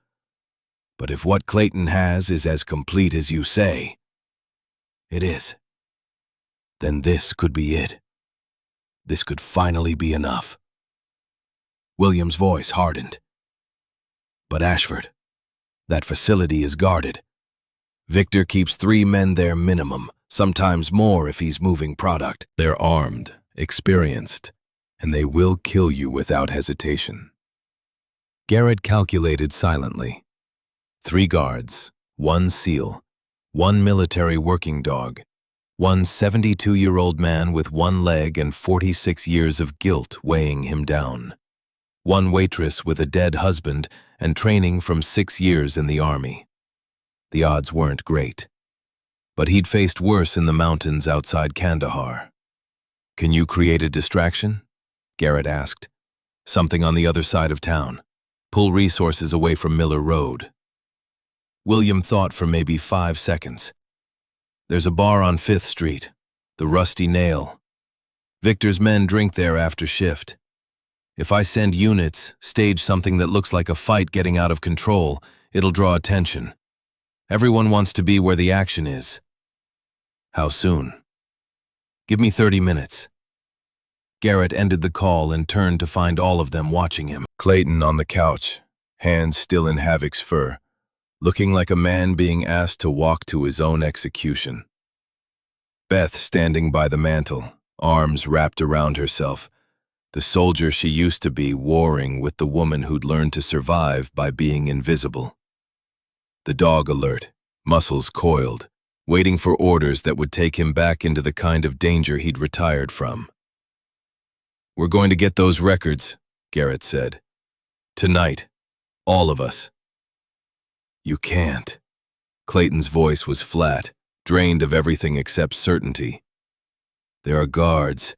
But if what Clayton has is as complete as you say, it is, then this could be it. This could finally be enough. William's voice hardened. But Ashford, that facility is guarded. Victor keeps 3 men there minimum, sometimes more if he's moving product. They're armed, experienced, and they will kill you without hesitation. Garrett calculated silently. 3 guards, 1 SEAL, 1 military working dog, 1 72-year-old man with 1 leg and 46 years of guilt weighing him down. 1 waitress with a dead husband and training from 6 years in the army. The odds weren't great. But he'd faced worse in the mountains outside Kandahar. Can you create a distraction? Garrett asked. Something on the other side of town. Pull resources away from Miller Road. William thought for maybe 5 seconds. There's a bar on 5th Street, the Rusty Nail. Victor's men drink there after shift. If I send units, stage something that looks like a fight getting out of control, it'll draw attention. Everyone wants to be where the action is. How soon? Give me 30 minutes. Garrett ended the call and turned to find all of them watching him. Clayton on the couch, hands still in Havoc's fur, looking like a man being asked to walk to his own execution. Beth standing by the mantel, arms wrapped around herself, the soldier she used to be warring with the woman who'd learned to survive by being invisible. The dog alert, muscles coiled, waiting for orders that would take him back into the kind of danger he'd retired from. We're going to get those records, Garrett said. Tonight. All of us. You can't. Clayton's voice was flat, drained of everything except certainty. There are guards,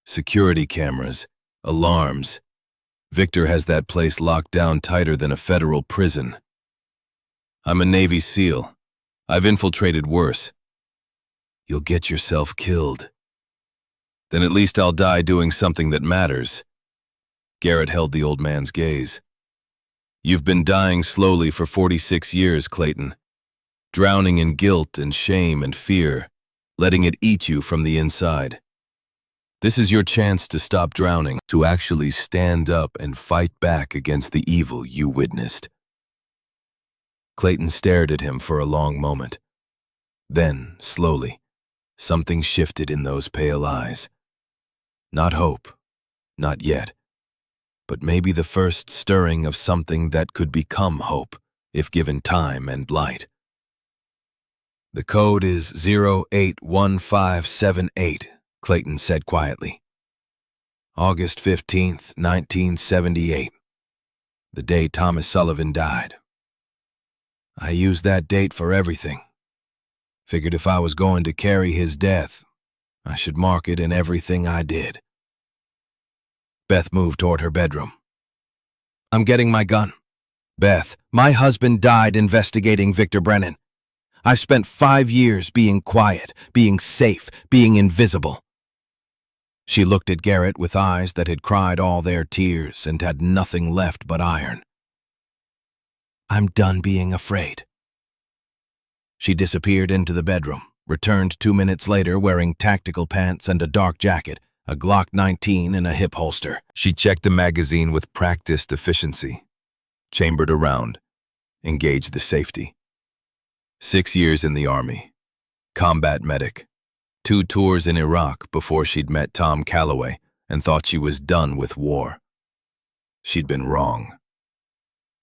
security cameras, alarms. Victor has that place locked down tighter than a federal prison. I'm a Navy SEAL. I've infiltrated worse. You'll get yourself killed. Then at least I'll die doing something that matters. Garrett held the old man's gaze. You've been dying slowly for 46 years, Clayton. Drowning in guilt and shame and fear, letting it eat you from the inside. This is your chance to stop drowning, to actually stand up and fight back against the evil you witnessed. Clayton stared at him for a long moment. Then, slowly, something shifted in those pale eyes. Not hope, Not yet, but maybe the first stirring of something that could become hope, if given time and light. "The code is 081578, Clayton said quietly. "August 15th, 1978, the day Thomas Sullivan died. I used that date for everything. Figured if I was going to carry his death, I should mark it in everything I did." Beth moved toward her bedroom. "I'm getting my gun." "Beth, my husband died investigating Victor Brennan. I've spent 5 years being quiet, being safe, being invisible." She looked at Garrett with eyes that had cried all their tears and had nothing left but iron. "I'm done being afraid." She disappeared into the bedroom, returned 2 minutes later wearing tactical pants and a dark jacket, a Glock 19 in a hip holster. She checked the magazine with practiced efficiency, chambered a round, engaged the safety. 6 years in the Army, combat medic, 2 tours in Iraq before she'd met Tom Calloway and thought she was done with war. She'd been wrong.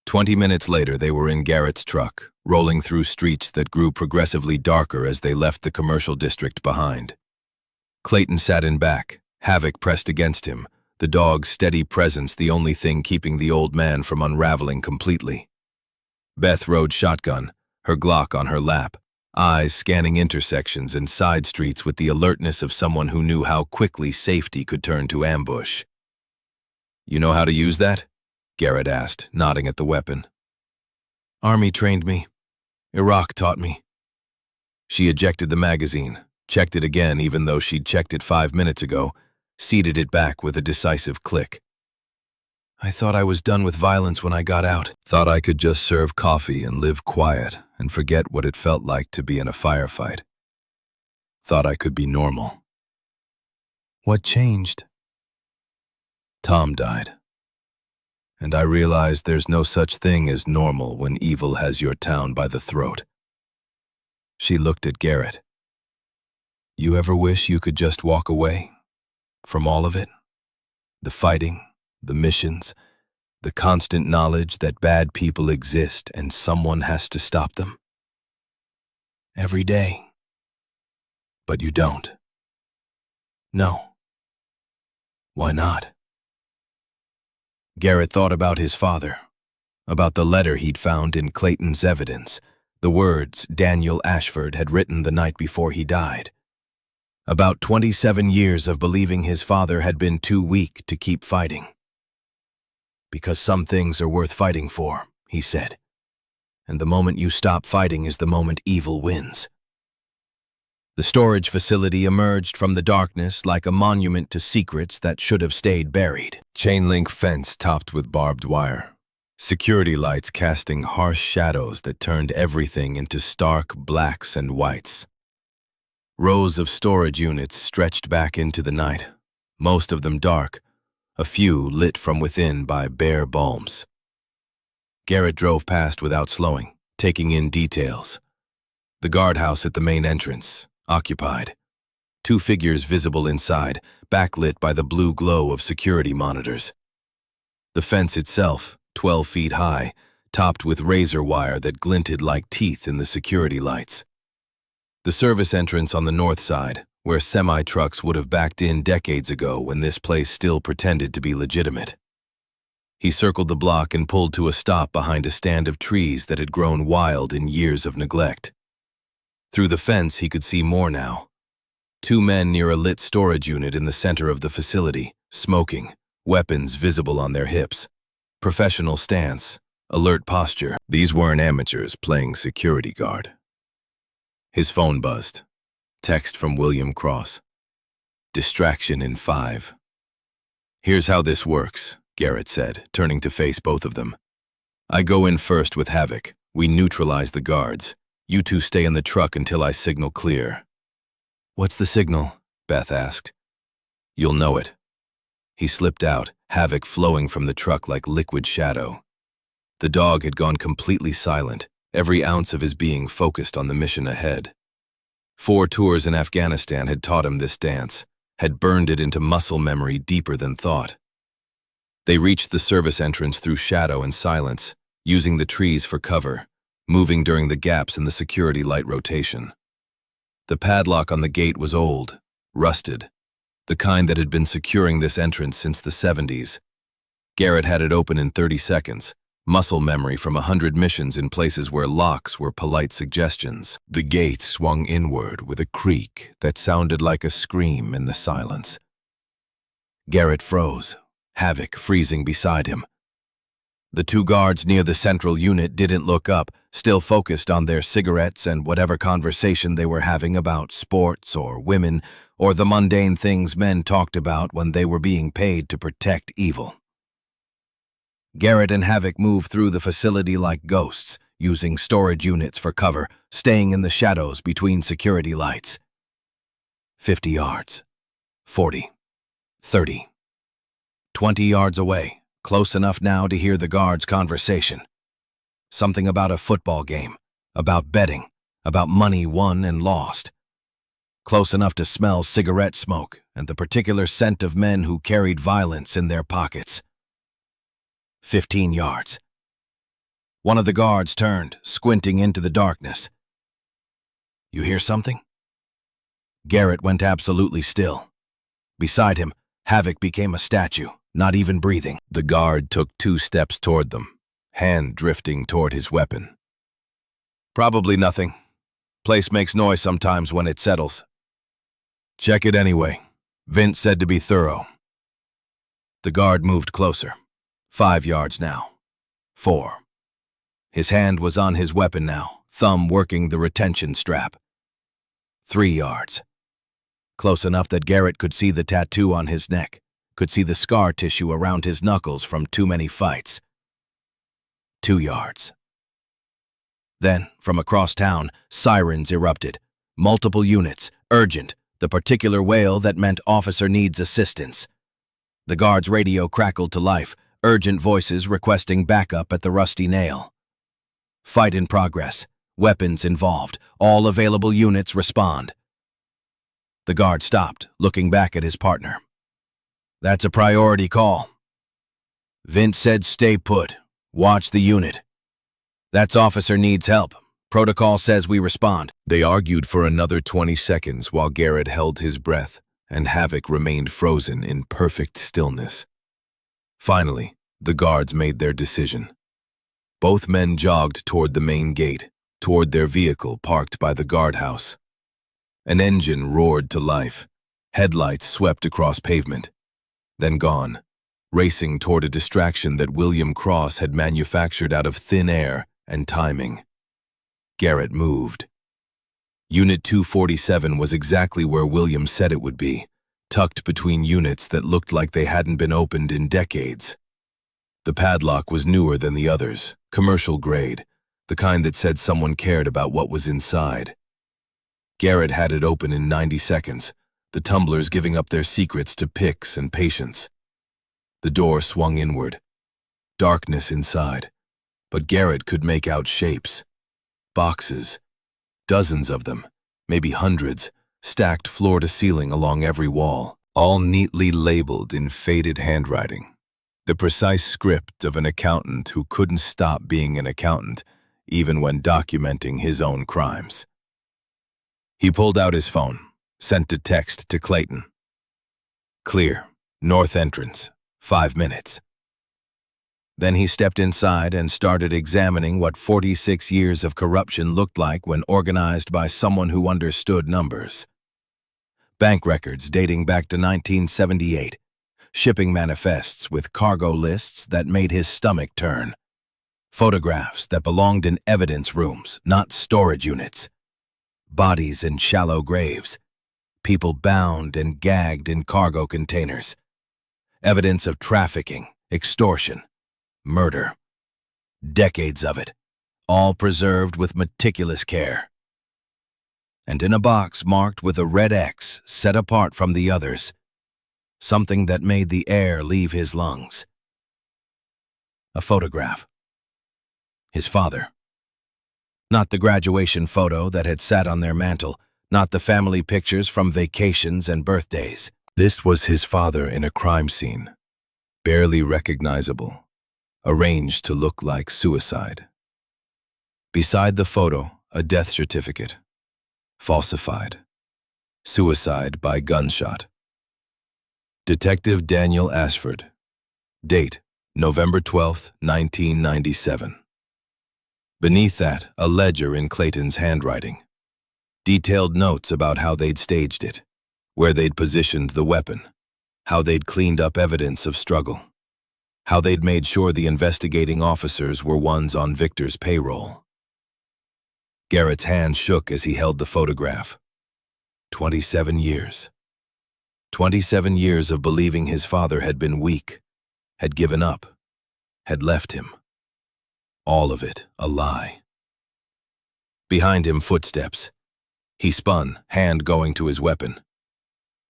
20 minutes later, they were in Garrett's truck, rolling through streets that grew progressively darker as they left the commercial district behind. Clayton sat in back, Havoc pressed against him, the dog's steady presence the only thing keeping the old man from unraveling completely. Beth rode shotgun, her Glock on her lap, eyes scanning intersections and side streets with the alertness of someone who knew how quickly safety could turn to ambush. "You know how to use that?" Garrett asked, nodding at the weapon. "Army trained me. Iraq taught me." She ejected the magazine, checked it again even though she'd checked it 5 minutes ago, seated it back with a decisive click. "I thought I was done with violence when I got out. Thought I could just serve coffee and live quiet and forget what it felt like to be in a firefight. Thought I could be normal." "What changed?" "Tom died. And I realized there's no such thing as normal when evil has your town by the throat." She looked at Garrett. "You ever wish you could just walk away from all of it? The fighting, the missions, the constant knowledge that bad people exist and someone has to stop them?" "Every day." "But you don't." "No." "Why not?" Garrett thought about his father, about the letter he'd found in Clayton's evidence, the words Daniel Ashford had written the night before he died. About 27 years of believing his father had been too weak to keep fighting. "Because some things are worth fighting for," he said, "and the moment you stop fighting is the moment evil wins." The storage facility emerged from the darkness like a monument to secrets that should have stayed buried. Chain-link fence topped with barbed wire. Security lights casting harsh shadows that turned everything into stark blacks and whites. Rows of storage units stretched back into the night, most of them dark, a few lit from within by bare bulbs. Garrett drove past without slowing, taking in details. The guardhouse at the main entrance, occupied. 2 figures visible inside, backlit by the blue glow of security monitors. The fence itself, 12 feet high, topped with razor wire that glinted like teeth in the security lights. The service entrance on the north side, where semi-trucks would have backed in decades ago when this place still pretended to be legitimate. He circled the block and pulled to a stop behind a stand of trees that had grown wild in years of neglect. Through the fence he could see more now. 2 men near a lit storage unit in the center of the facility, smoking, weapons visible on their hips. Professional stance, alert posture. These weren't amateurs playing security guard. His phone buzzed. Text from William Cross. "Distraction in 5. "Here's how this works," Garrett said, turning to face both of them. "I go in first with Havoc. We neutralize the guards. You 2 stay in the truck until I signal clear." "What's the signal?" Beth asked. "You'll know it." He slipped out, Havoc flowing from the truck like liquid shadow. The dog had gone completely silent, every ounce of his being focused on the mission ahead. 4 tours in Afghanistan had taught him this dance, had burned it into muscle memory deeper than thought. They reached the service entrance through shadow and silence, using the trees for cover, moving during the gaps in the security light rotation. The padlock on the gate was old, rusted, the kind that had been securing this entrance since the 70s. Garrett had it open in 30 seconds, muscle memory from 100 missions in places where locks were polite suggestions. The gate swung inward with a creak that sounded like a scream in the silence. Garrett froze, Havoc freezing beside him. The two guards near the central unit didn't look up, still focused on their cigarettes and whatever conversation they were having about sports or women or the mundane things men talked about when they were being paid to protect evil. Garrett and Havoc moved through the facility like ghosts, using storage units for cover, staying in the shadows between security lights. 50 yards. 40. 30. 20 yards away, close enough now to hear the guards' conversation. Something about a football game, about betting, about money won and lost. Close enough to smell cigarette smoke and the particular scent of men who carried violence in their pockets. 15 yards. One of the guards turned, squinting into the darkness. "You hear something?" Garrett went absolutely still. Beside him, Havoc became a statue, not even breathing. The guard took 2 steps toward them, hand drifting toward his weapon. "Probably nothing. Place makes noise sometimes when it settles." "Check it anyway." Vince said to be thorough. The guard moved closer. 5 yards now. 4. His hand was on his weapon now, thumb working the retention strap. 3 yards. Close enough that Garrett could see the tattoo on his neck, could see the scar tissue around his knuckles from too many fights. 2 yards. Then, from across town, sirens erupted. Multiple units, urgent, the particular wail that meant officer needs assistance. The guard's radio crackled to life, urgent voices requesting backup at the Rusty Nail. Fight in progress, weapons involved, all available units respond. The guard stopped, looking back at his partner. "That's a priority call." Vince said stay put, watch the unit. "That's officer needs help. Protocol says we respond." They argued for another 20 seconds while Garrett held his breath and Havoc remained frozen in perfect stillness. Finally, the guards made their decision. Both men jogged toward the main gate, toward their vehicle parked by the guardhouse. An engine roared to life. Headlights swept across pavement, then gone, racing toward a distraction that William Cross had manufactured out of thin air and timing. Garrett moved. Unit 247 was exactly where William said it would be, tucked between units that looked like they hadn't been opened in decades. The padlock was newer than the others, commercial grade, the kind that said someone cared about what was inside. Garrett had it open in 90 seconds, the tumblers giving up their secrets to picks and patience. The door swung inward. Darkness inside, but Garrett could make out shapes. Boxes. Dozens of them, maybe hundreds, stacked floor to ceiling along every wall, all neatly labeled in faded handwriting. The precise script of an accountant who couldn't stop being an accountant, even when documenting his own crimes. He pulled out his phone, sent a text to Clayton. "Clear. North entrance. 5 minutes." Then he stepped inside and started examining what 46 years of corruption looked like when organized by someone who understood numbers. Bank records dating back to 1978, shipping manifests with cargo lists that made his stomach turn, photographs that belonged in evidence rooms, not storage units, bodies in shallow graves, people bound and gagged in cargo containers, evidence of trafficking, extortion, murder. Decades of it, all preserved with meticulous care. And in a box marked with a red X set apart from the others, something that made the air leave his lungs. A photograph. His father. Not the graduation photo that had sat on their mantel, not the family pictures from vacations and birthdays. This was his father in a crime scene. barely recognizable, arranged to look like suicide. Beside the photo, a death certificate. Falsified. Suicide by gunshot. Detective Daniel Ashford. Date, November 12, 1997. Beneath that, a ledger in Clayton's handwriting. Detailed notes about how they'd staged it, where they'd positioned the weapon, how they'd cleaned up evidence of struggle, how they'd made sure the investigating officers were ones on Victor's payroll. Garrett's hand shook as he held the photograph. 27 years. 27 years of believing his father had been weak, had given up, had left him. All of it a lie. Behind him, footsteps. He spun, hand going to his weapon.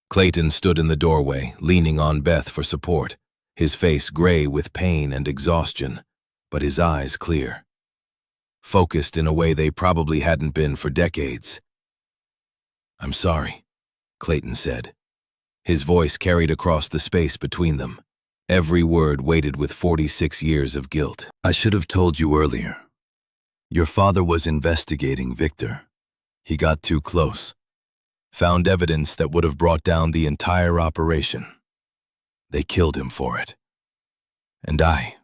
Clayton stood in the doorway, leaning on Beth for support, his face gray with pain and exhaustion, but his eyes clear. Focused in a way they probably hadn't been for decades. "I'm sorry," Clayton said. His voice carried across the space between them. Every word weighted with 46 years of guilt. "I should have told you earlier. Your father was investigating Victor. He got too close. Found evidence that would have brought down the entire operation. They killed him for it. And I..."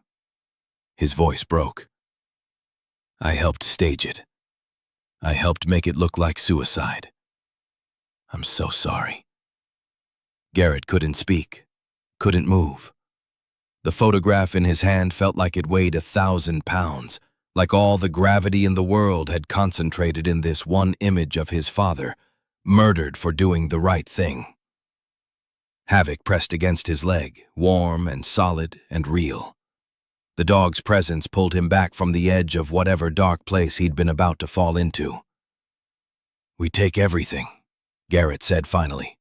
His voice broke. "I helped stage it. I helped make it look like suicide. I'm so sorry." Garrett couldn't speak, couldn't move. The photograph in his hand felt like it weighed 1,000 pounds, like all the gravity in the world had concentrated in this one image of his father, murdered for doing the right thing. Havoc pressed against his leg, warm and solid and real. The dog's presence pulled him back from the edge of whatever dark place he'd been about to fall into. "We take everything," Garrett said finally.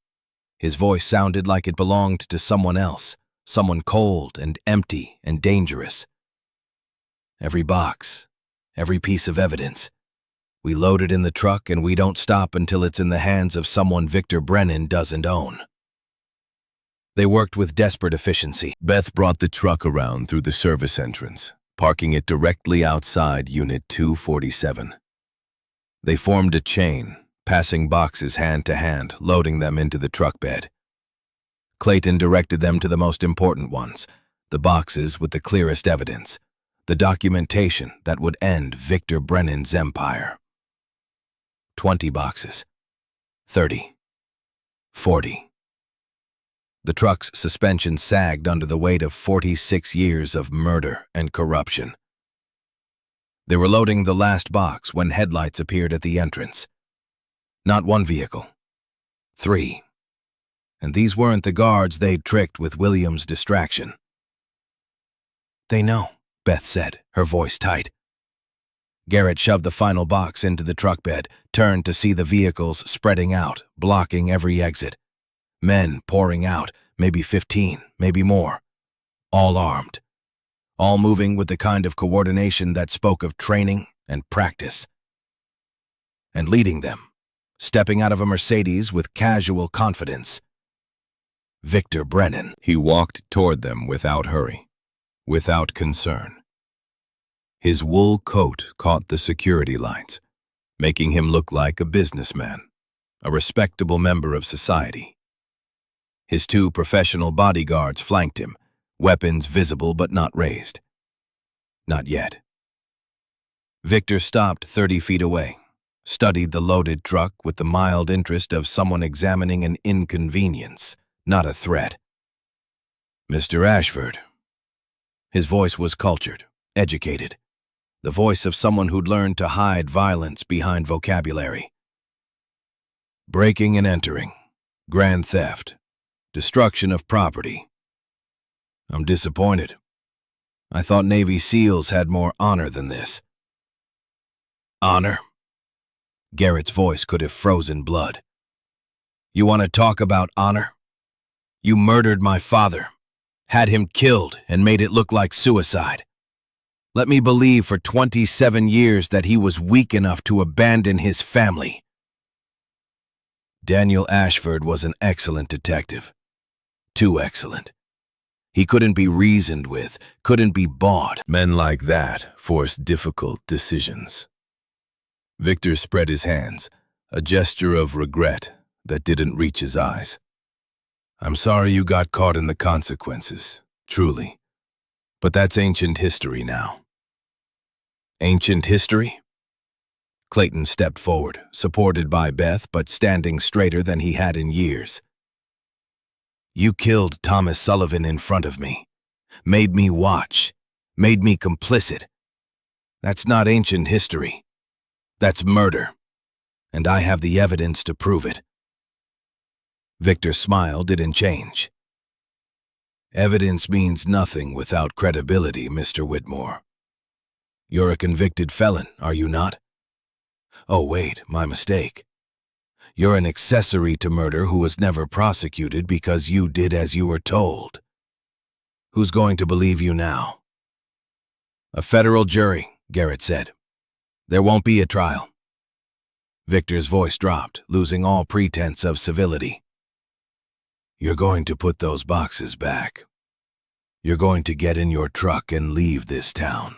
His voice sounded like it belonged to someone else, someone cold and empty and dangerous. "Every box, every piece of evidence. We load it in the truck and we don't stop until it's in the hands of someone Victor Brennan doesn't own." They worked with desperate efficiency. Beth brought the truck around through the service entrance, parking it directly outside Unit 247. They formed a chain, passing boxes hand to hand, loading them into the truck bed. Clayton directed them to the most important ones, the boxes with the clearest evidence, the documentation that would end Victor Brennan's empire. 20 boxes. 30. 40. The truck's suspension sagged under the weight of 46 years of murder and corruption. They were loading the last box when headlights appeared at the entrance. Not one vehicle. 3. And these weren't the guards they'd tricked with William's distraction. "They know," Beth said, her voice tight. Garrett shoved the final box into the truck bed, turned to see the vehicles spreading out, blocking every exit. Men pouring out, maybe 15, maybe more. All armed. All moving with the kind of coordination that spoke of training and practice. And leading them, stepping out of a Mercedes with casual confidence. Victor Brennan. He walked toward them without hurry, without concern. His wool coat caught the security lights, making him look like a businessman, a respectable member of society. His 2 professional bodyguards flanked him, weapons visible but not raised. Not yet. Victor stopped 30 feet away, studied the loaded truck with the mild interest of someone examining an inconvenience, not a threat. "Mr. Ashford." His voice was cultured, educated, the voice of someone who'd learned to hide violence behind vocabulary. "Breaking and entering, grand theft, destruction of property. I'm disappointed. I thought Navy SEALs had more honor than this." "Honor?" Garrett's voice could have frozen blood. "You want to talk about honor? You murdered my father, had him killed and made it look like suicide. Let me believe for 27 years that he was weak enough to abandon his family." Daniel Ashford was an excellent detective. Too excellent. He couldn't be reasoned with, couldn't be bought. Men like that force difficult decisions. Victor spread his hands, a gesture of regret that didn't reach his eyes. I'm sorry you got caught in the consequences, truly. But that's ancient history now. Ancient history? Clayton stepped forward, supported by Beth, but standing straighter than he had in years. You killed Thomas Sullivan in front of me, made me watch, made me complicit. That's not ancient history. That's murder, and I have the evidence to prove it. Victor's smile didn't change. Evidence means nothing without credibility, Mr. Whitmore. You're a convicted felon, are you not? Oh, wait, my mistake. You're an accessory to murder who was never prosecuted because you did as you were told. Who's going to believe you now? A federal jury, Garrett said. There won't be a trial. Victor's voice dropped, losing all pretense of civility. You're going to put those boxes back. You're going to get in your truck and leave this town.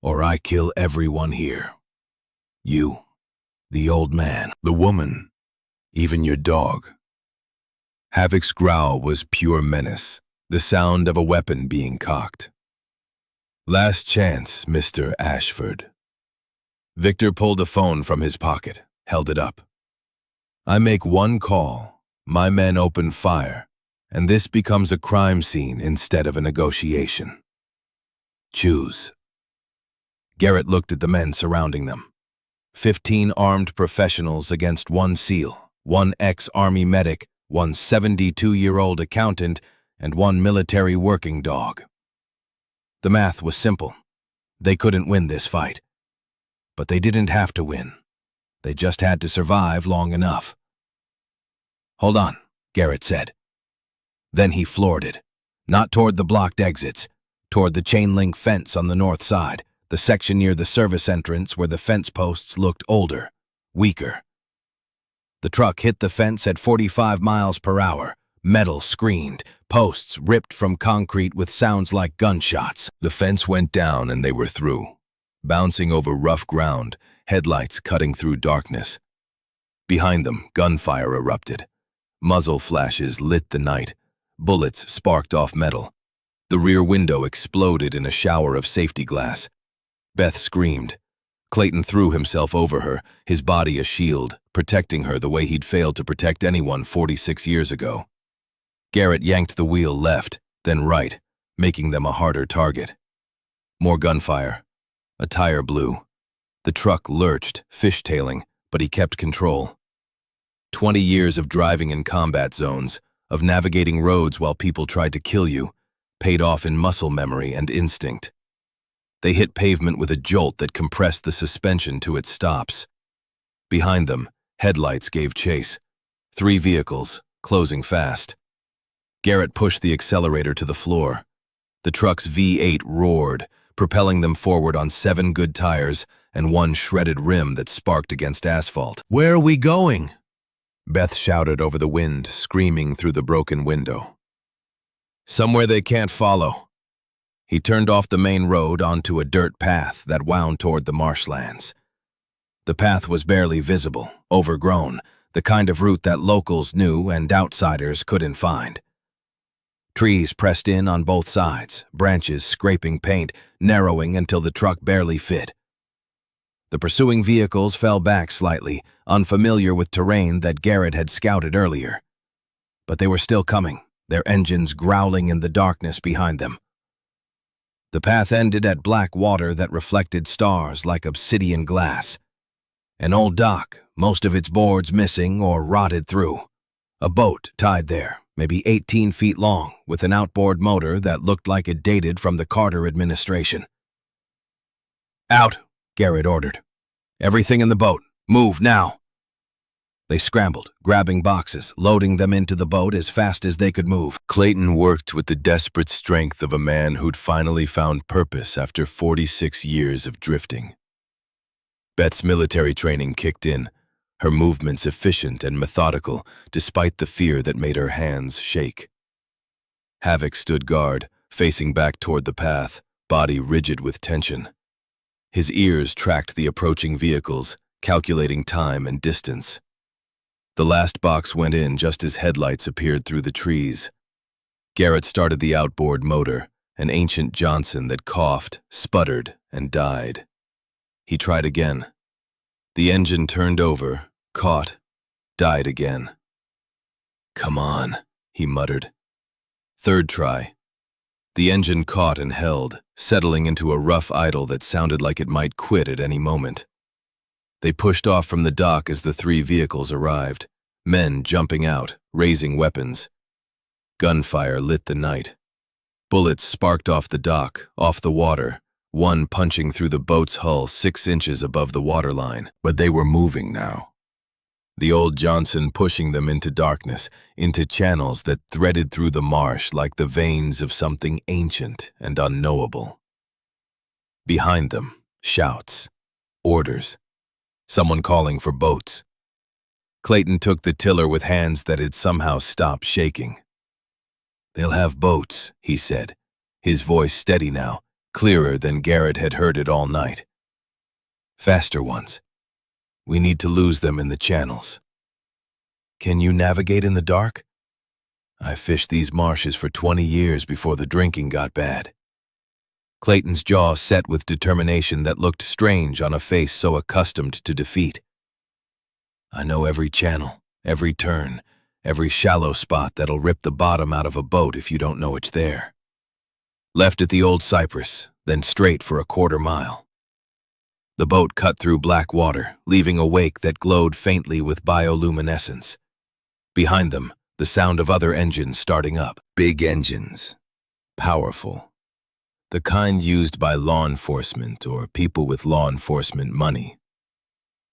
Or I kill everyone here. You, the old man, the woman, even your dog. Havoc's growl was pure menace, the sound of a weapon being cocked. Last chance, Mr. Ashford. Victor pulled a phone from his pocket, held it up. I make one call, my men open fire, and this becomes a crime scene instead of a negotiation. Choose. Garrett looked at the men surrounding them. 15 armed professionals against 1 SEAL, 1 ex-Army medic, 1 72-year-old accountant, and 1 military working dog. The math was simple. They couldn't win this fight. But they didn't have to win. They just had to survive long enough. Hold on, Garrett said. Then he floored it, not toward the blocked exits, toward the chain-link fence on the north side, the section near the service entrance where the fence posts looked older, weaker. The truck hit the fence at 45 miles per hour, metal screened, posts ripped from concrete with sounds like gunshots. The fence went down and they were through, bouncing over rough ground, headlights cutting through darkness. Behind them, gunfire erupted. Muzzle flashes lit the night. Bullets sparked off metal. The rear window exploded in a shower of safety glass. Beth screamed. Clayton threw himself over her, his body a shield, protecting her the way he'd failed to protect anyone 46 years ago. Garrett yanked the wheel left, then right, making them a harder target. More gunfire. A tire blew. The truck lurched, fishtailing, but he kept control. 20 years of driving in combat zones, of navigating roads while people tried to kill you, paid off in muscle memory and instinct. They hit pavement with a jolt that compressed the suspension to its stops. Behind them, headlights gave chase. 3 vehicles, closing fast. Garrett pushed the accelerator to the floor. The truck's V8 roared, propelling them forward on 7 good tires and 1 shredded rim that sparked against asphalt. Where are we going? Beth shouted over the wind, screaming through the broken window. Somewhere they can't follow. He turned off the main road onto a dirt path that wound toward the marshlands. The path was barely visible, overgrown, the kind of route that locals knew and outsiders couldn't find. Trees pressed in on both sides, branches scraping paint, narrowing until the truck barely fit. The pursuing vehicles fell back slightly, unfamiliar with terrain that Garrett had scouted earlier. But they were still coming, their engines growling in the darkness behind them. The path ended at black water that reflected stars like obsidian glass. An old dock, most of its boards missing or rotted through. A boat tied there, maybe 18 feet long, with an outboard motor that looked like it dated from the Carter administration. Out, Garrett ordered. Everything in the boat. Move now. They scrambled, grabbing boxes, loading them into the boat as fast as they could move. Clayton worked with the desperate strength of a man who'd finally found purpose after 46 years of drifting. Beth's military training kicked in, her movements efficient and methodical, despite the fear that made her hands shake. Havoc stood guard, facing back toward the path, body rigid with tension. His ears tracked the approaching vehicles, calculating time and distance. The last box went in just as headlights appeared through the trees. Garrett started the outboard motor, an ancient Johnson that coughed, sputtered, and died. He tried again. The engine turned over, caught, died again. "Come on," he muttered. Third try. The engine caught and held, settling into a rough idle that sounded like it might quit at any moment. They pushed off from the dock as the three vehicles arrived, men jumping out, raising weapons. Gunfire lit the night. Bullets sparked off the dock, off the water, one punching through the boat's hull 6 inches above the waterline. But they were moving now. The old Johnson pushing them into darkness, into channels that threaded through the marsh like the veins of something ancient and unknowable. Behind them, shouts, orders, someone calling for boats. Clayton took the tiller with hands that had somehow stopped shaking. "They'll have boats," he said, his voice steady now, clearer than Garrett had heard it all night. "Faster ones. We need to lose them in the channels." "Can you navigate in the dark?" "I fished these marshes for 20 years before the drinking got bad." Clayton's jaw set with determination that looked strange on a face so accustomed to defeat. "I know every channel, every turn, every shallow spot that'll rip the bottom out of a boat if you don't know it's there." Left at the old cypress, then straight for a 1/4 mile. The boat cut through black water, leaving a wake that glowed faintly with bioluminescence. Behind them, the sound of other engines starting up. Big engines. Powerful. The kind used by law enforcement or people with law enforcement money.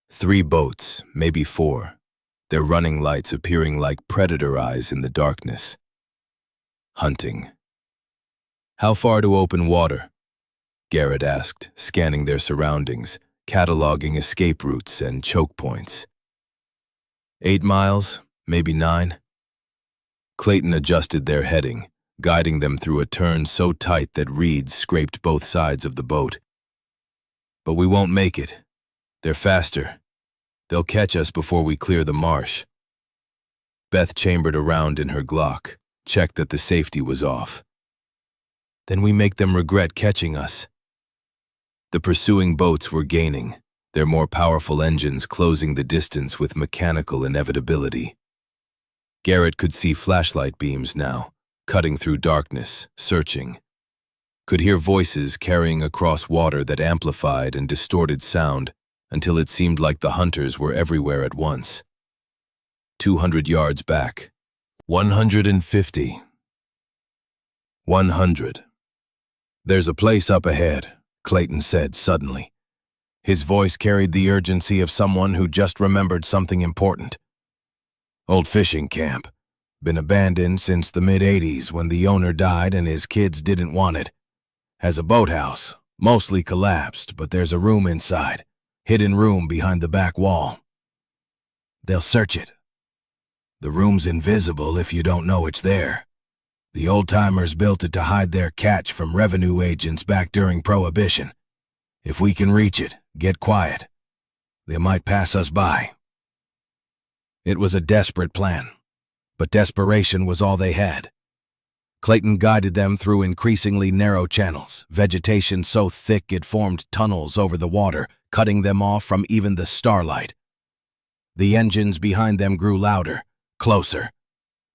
3 boats, maybe 4, their running lights appearing like predator eyes in the darkness. Hunting. "How far to open water?" Garrett asked, scanning their surroundings, cataloging escape routes and choke points. 8 miles, maybe 9. Clayton adjusted their heading, guiding them through a turn so tight that reeds scraped both sides of the boat. "But we won't make it. They're faster. They'll catch us before we clear the marsh." Beth chambered around in her Glock, checked that the safety was off. "Then we make them regret catching us." The pursuing boats were gaining, their more powerful engines closing the distance with mechanical inevitability. Garrett could see flashlight beams now, cutting through darkness, searching. Could hear voices carrying across water that amplified and distorted sound until it seemed like the hunters were everywhere at once. 200 yards back. 150. 100. "There's a place up ahead," Clayton said suddenly. His voice carried the urgency of someone who just remembered something important. "Old fishing camp. Been abandoned since the mid-'80s when the owner died and his kids didn't want it. Has a boathouse, mostly collapsed, but there's a room inside. Hidden room behind the back wall. They'll search it. The room's invisible if you don't know it's there. The old-timers built it to hide their catch from revenue agents back during Prohibition. If we can reach it, get quiet. They might pass us by." It was a desperate plan, but desperation was all they had. Clayton guided them through increasingly narrow channels, vegetation so thick it formed tunnels over the water, cutting them off from even the starlight. The engines behind them grew louder, closer.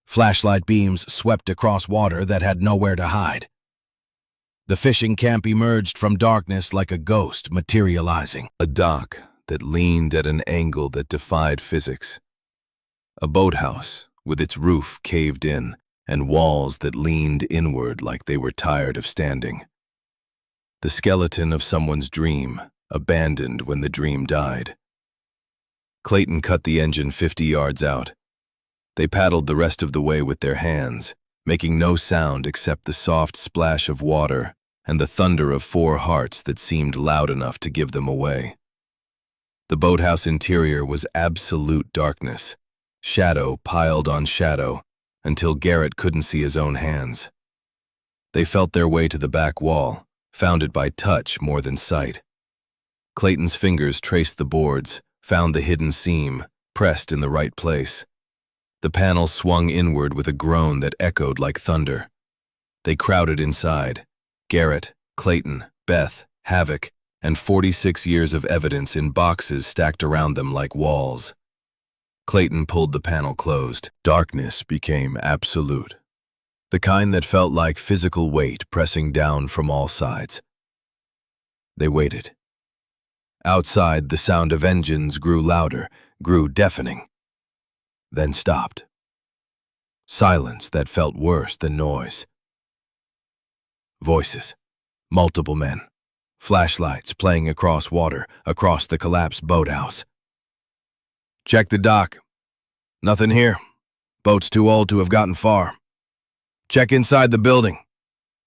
Flashlight beams swept across water that had nowhere to hide. The fishing camp emerged from darkness like a ghost materializing. A dock that leaned at an angle that defied physics. A boathouse with its roof caved in and walls that leaned inward like they were tired of standing. The skeleton of someone's dream, abandoned when the dream died. Clayton cut the engine 50 yards out. They paddled the rest of the way with their hands, making no sound except the soft splash of water and the thunder of 4 hearts that seemed loud enough to give them away. The boathouse interior was absolute darkness, shadow piled on shadow, until Garrett couldn't see his own hands. They felt their way to the back wall, found it by touch more than sight. Clayton's fingers traced the boards, found the hidden seam, pressed in the right place. The panel swung inward with a groan that echoed like thunder. They crowded inside. Garrett, Clayton, Beth, Havoc, and 46 years of evidence in boxes stacked around them like walls. Clayton pulled the panel closed. Darkness became absolute. The kind that felt like physical weight pressing down from all sides. They waited. Outside, the sound of engines grew louder, grew deafening, then stopped. Silence that felt worse than noise. Voices. Multiple men. Flashlights playing across water, across the collapsed boathouse. Check the dock. Nothing here. Boat's too old to have gotten far. Check inside the building.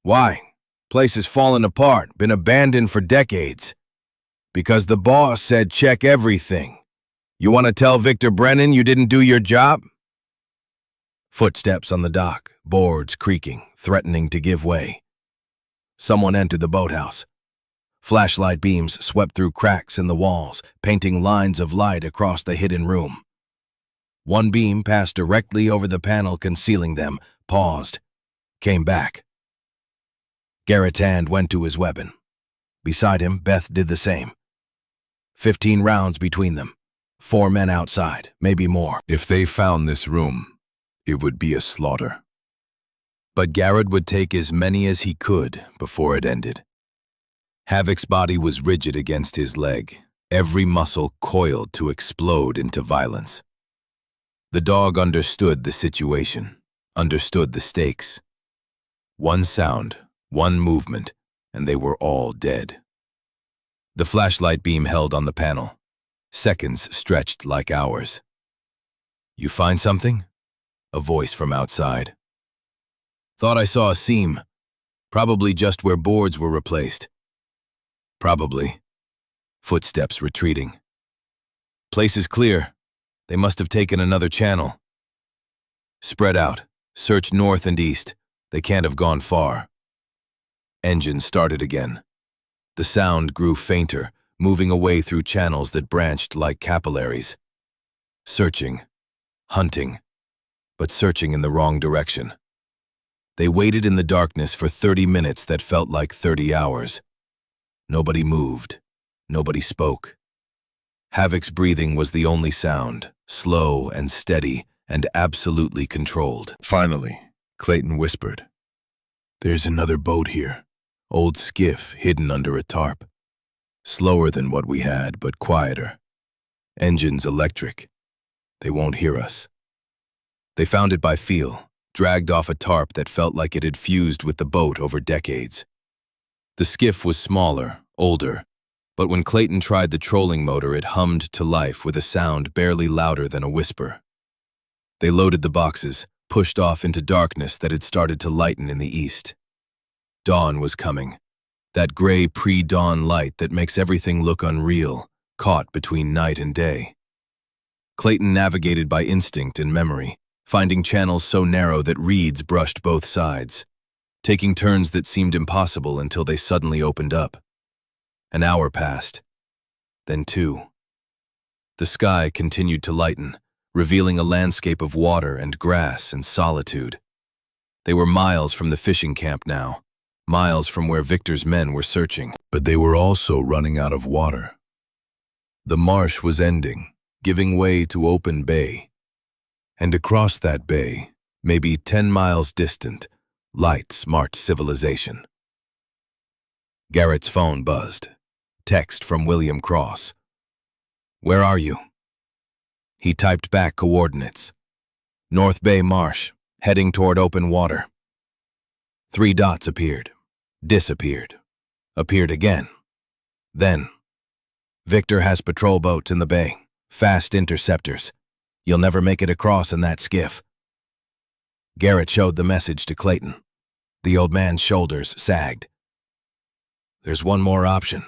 Why? Place has fallen apart, been abandoned for decades. Because the boss said check everything. You want to tell Victor Brennan you didn't do your job? Footsteps on the dock, boards creaking, threatening to give way. Someone entered the boathouse. Flashlight beams swept through cracks in the walls, painting lines of light across the hidden room. One beam passed directly over the panel concealing them, paused, came back. Garrett's hand went to his weapon. Beside him, Beth did the same. 15 rounds between them. 4 men outside, maybe more. If they found this room, it would be a slaughter. But Garrett would take as many as he could before it ended. Havoc's body was rigid against his leg, every muscle coiled to explode into violence. The dog understood the situation, understood the stakes. One sound, one movement, and they were all dead. The flashlight beam held on the panel. Seconds stretched like hours. You find something? A voice from outside. Thought I saw a seam. Probably just where boards were replaced. Probably. Footsteps retreating. Place is clear. They must have taken another channel. Spread out. Search north and east. They can't have gone far. Engine started again. The sound grew fainter, moving away through channels that branched like capillaries. Searching. Hunting. But searching in the wrong direction. They waited in the darkness for 30 minutes that felt like 30 hours. Nobody moved. Nobody spoke. Havoc's breathing was the only sound, slow and steady and absolutely controlled. Finally, Clayton whispered, "There's another boat here. Old skiff hidden under a tarp. Slower than what we had, but quieter. Engines electric. They won't hear us." They found it by feel, dragged off a tarp that felt like it had fused with the boat over decades. The skiff was smaller, older, but when Clayton tried the trolling motor, it hummed to life with a sound barely louder than a whisper. They loaded the boxes, pushed off into darkness that had started to lighten in the east. Dawn was coming, that gray pre-dawn light that makes everything look unreal, caught between night and day. Clayton navigated by instinct and memory, finding channels so narrow that reeds brushed both sides, taking turns that seemed impossible until they suddenly opened up. An hour passed, then 2. The sky continued to lighten, revealing a landscape of water and grass and solitude. They were miles from the fishing camp now, miles from where Victor's men were searching. But they were also running out of water. The marsh was ending, giving way to open bay. And across that bay, maybe 10 miles distant, lights marked civilization. Garrett's phone buzzed. Text from William Cross. "Where are you?" He typed back coordinates. North Bay Marsh, heading toward open water. 3 dots appeared, disappeared, appeared again. Then, "Victor has patrol boats in the bay, fast interceptors. You'll never make it across in that skiff." Garrett showed the message to Clayton. The old man's shoulders sagged. "There's one more option.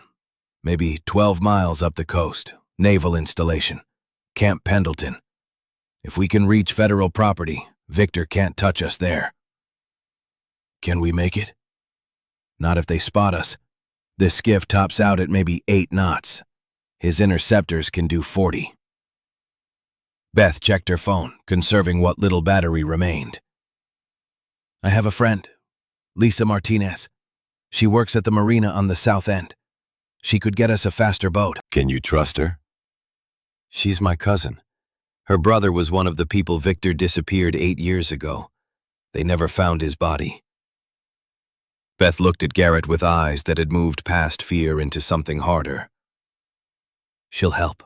Maybe 12 miles up the coast, naval installation, Camp Pendleton. If we can reach federal property, Victor can't touch us there." "Can we make it?" Not if they spot us. This skiff tops out at maybe 8 knots. His interceptors can do 40. Beth checked her phone, conserving what little battery remained. I have a friend, Lisa Martinez. She works at the marina on the south end. She could get us a faster boat. Can you trust her? She's my cousin. Her brother was one of the people Victor disappeared 8 years ago. They never found his body. Beth looked at Garrett with eyes that had moved past fear into something harder. She'll help.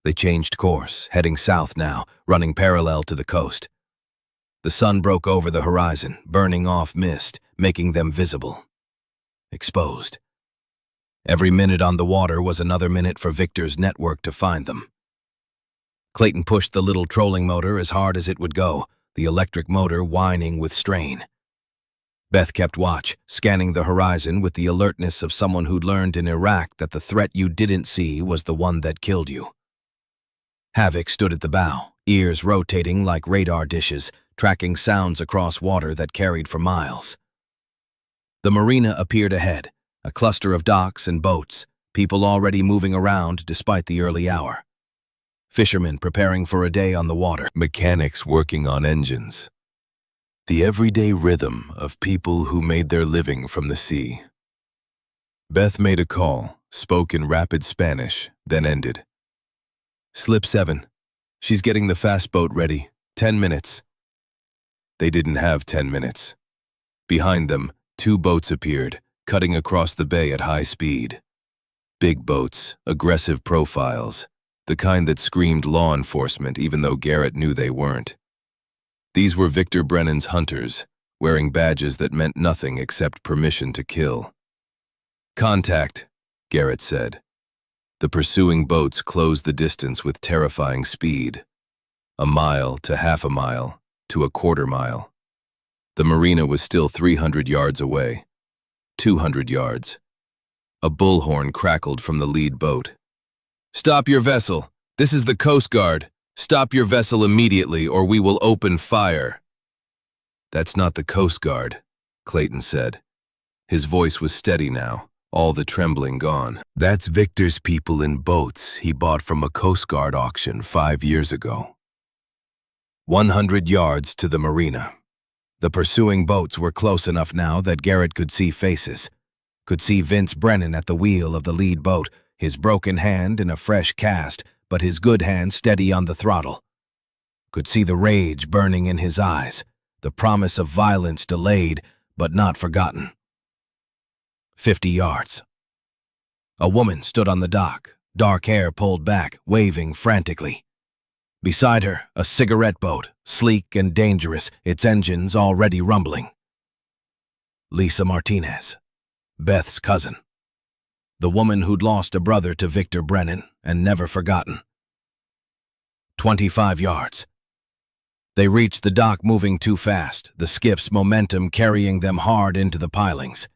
They changed course, heading south now, running parallel to the coast. The sun broke over the horizon, burning off mist, making them visible. Exposed. Every minute on the water was another minute for Victor's network to find them. Clayton pushed the little trolling motor as hard as it would go, the electric motor whining with strain. Beth kept watch, scanning the horizon with the alertness of someone who'd learned in Iraq that the threat you didn't see was the one that killed you. Havoc stood at the bow, ears rotating like radar dishes, tracking sounds across water that carried for miles. The marina appeared ahead, a cluster of docks and boats, people already moving around despite the early hour. Fishermen preparing for a day on the water. Mechanics working on engines. The everyday rhythm of people who made their living from the sea. Beth made a call, spoke in rapid Spanish, then ended. Slip 7. She's getting the fast boat ready. 10 minutes. They didn't have 10 minutes. Behind them, 2 boats appeared, cutting across the bay at high speed. Big boats, aggressive profiles, the kind that screamed law enforcement even though Garrett knew they weren't. These were Victor Brennan's hunters, wearing badges that meant nothing except permission to kill. Contact, Garrett said. The pursuing boats closed the distance with terrifying speed. A mile to half a mile to a quarter mile. The marina was still 300 yards away. 200 yards. A bullhorn crackled from the lead boat. Stop your vessel. This is the Coast Guard. Stop your vessel immediately or we will open fire. That's not the Coast Guard, Clayton said. His voice was steady now, all the trembling gone. That's Victor's people in boats he bought from a Coast Guard auction 5 years ago. 100 yards to the marina. The pursuing boats were close enough now that Garrett could see faces. Could see Vince Brennan at the wheel of the lead boat, his broken hand in a fresh cast, but his good hand steady on the throttle. Could see the rage burning in his eyes, the promise of violence delayed but not forgotten. 50 yards. A woman stood on the dock, dark hair pulled back, waving frantically. Beside her, a cigarette boat, sleek and dangerous, its engines already rumbling. Lisa Martinez, Beth's cousin. The woman who'd lost a brother to Victor Brennan and never forgotten. 25 yards. They reached the dock moving too fast, the skiff's momentum carrying them hard into the pilings.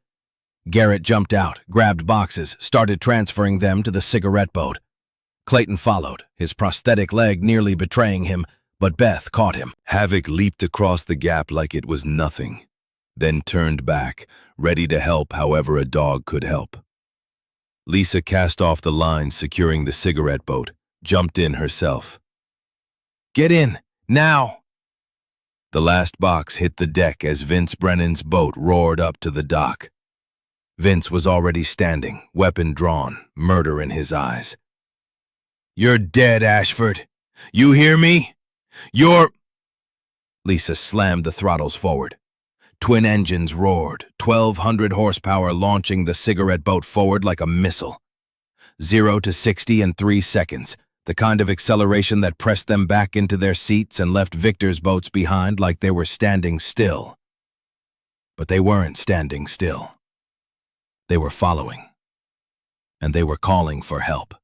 Garrett jumped out, grabbed boxes, started transferring them to the cigarette boat. Clayton followed, his prosthetic leg nearly betraying him, but Beth caught him. Havoc leaped across the gap like it was nothing, then turned back, ready to help however a dog could help. Lisa cast off the lines securing the cigarette boat, jumped in herself. Get in, now! The last box hit the deck as Vince Brennan's boat roared up to the dock. Vince was already standing, weapon drawn, murder in his eyes. You're dead, Ashford. You hear me? You're... Lisa slammed the throttles forward. Twin engines roared, 1,200 horsepower launching the cigarette boat forward like a missile. 0 to 60 in 3 seconds, the kind of acceleration that pressed them back into their seats and left Victor's boats behind like they were standing still. But they weren't standing still. They were following. And they were calling for help.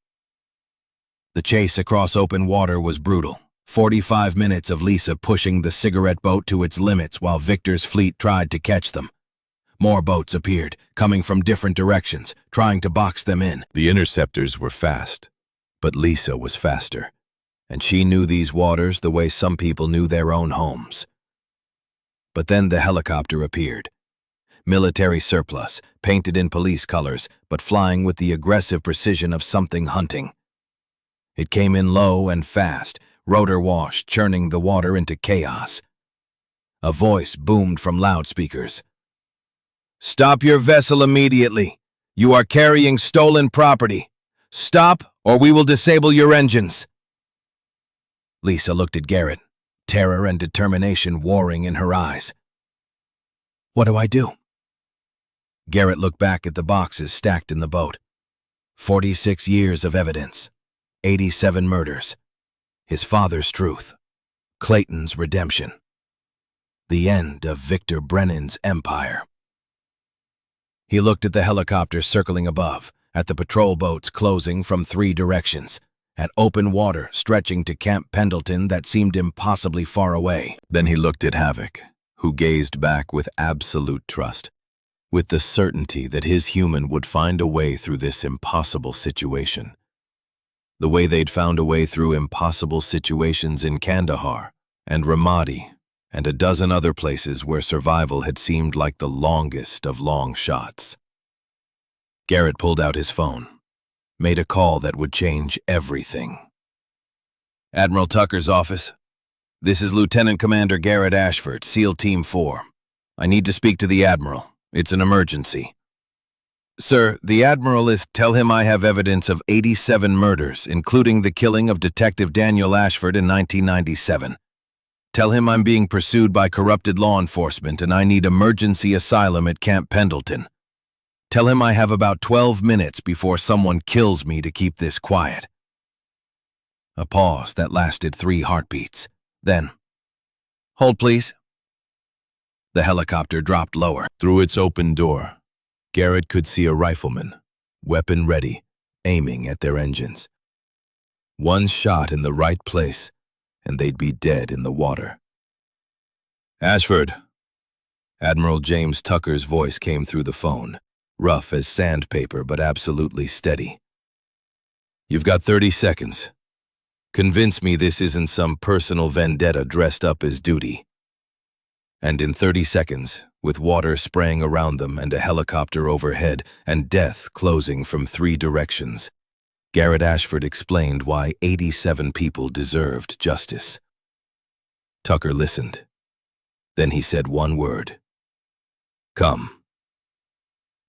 The chase across open water was brutal. 45 minutes of Lisa pushing the cigarette boat to its limits while Victor's fleet tried to catch them. More boats appeared, coming from different directions, trying to box them in. The interceptors were fast, but Lisa was faster, and she knew these waters the way some people knew their own homes. But then the helicopter appeared. military surplus, painted in police colors, but flying with the aggressive precision of something hunting. It came in low and fast, rotor wash churning the water into chaos. A voice boomed from loudspeakers. "Stop your vessel immediately. You are carrying stolen property. Stop, or we will disable your engines." Lisa looked at Garrett, terror and determination warring in her eyes. "What do I do?" Garrett looked back at the boxes stacked in the boat. 46 years of evidence, 87 murders, his father's truth, Clayton's redemption, the end of Victor Brennan's empire. He looked at the helicopters circling above, at the patrol boats closing from 3 directions, at open water stretching to Camp Pendleton that seemed impossibly far away. Then he looked at Havoc, who gazed back with absolute trust, with the certainty that his human would find a way through this impossible situation. The way they'd found a way through impossible situations in Kandahar and Ramadi and a dozen other places where survival had seemed like the longest of long shots. Garrett pulled out his phone, made a call that would change everything. "Admiral Tucker's office. This is Lieutenant Commander Garrett Ashford, SEAL Team 4. I need to speak to the Admiral. It's an emergency." "Sir, the Admiral is... Tell him I have evidence of 87 murders, including the killing of Detective Daniel Ashford in 1997. Tell him I'm being pursued by corrupted law enforcement and I need emergency asylum at Camp Pendleton. Tell him I have about 12 minutes before someone kills me to keep this quiet." A pause that lasted 3 heartbeats. Then, "Hold, please." The helicopter dropped lower. Through its open door, Garrett could see a rifleman, weapon ready, aiming at their engines. One shot in the right place, and they'd be dead in the water. "Ashford." Admiral James Tucker's voice came through the phone, rough as sandpaper but absolutely steady. "You've got 30 seconds. Convince me this isn't some personal vendetta dressed up as duty." And in 30 seconds, with water spraying around them and a helicopter overhead and death closing from 3 directions, Garrett Ashford explained why 87 people deserved justice. Tucker listened. Then he said one word. "Come."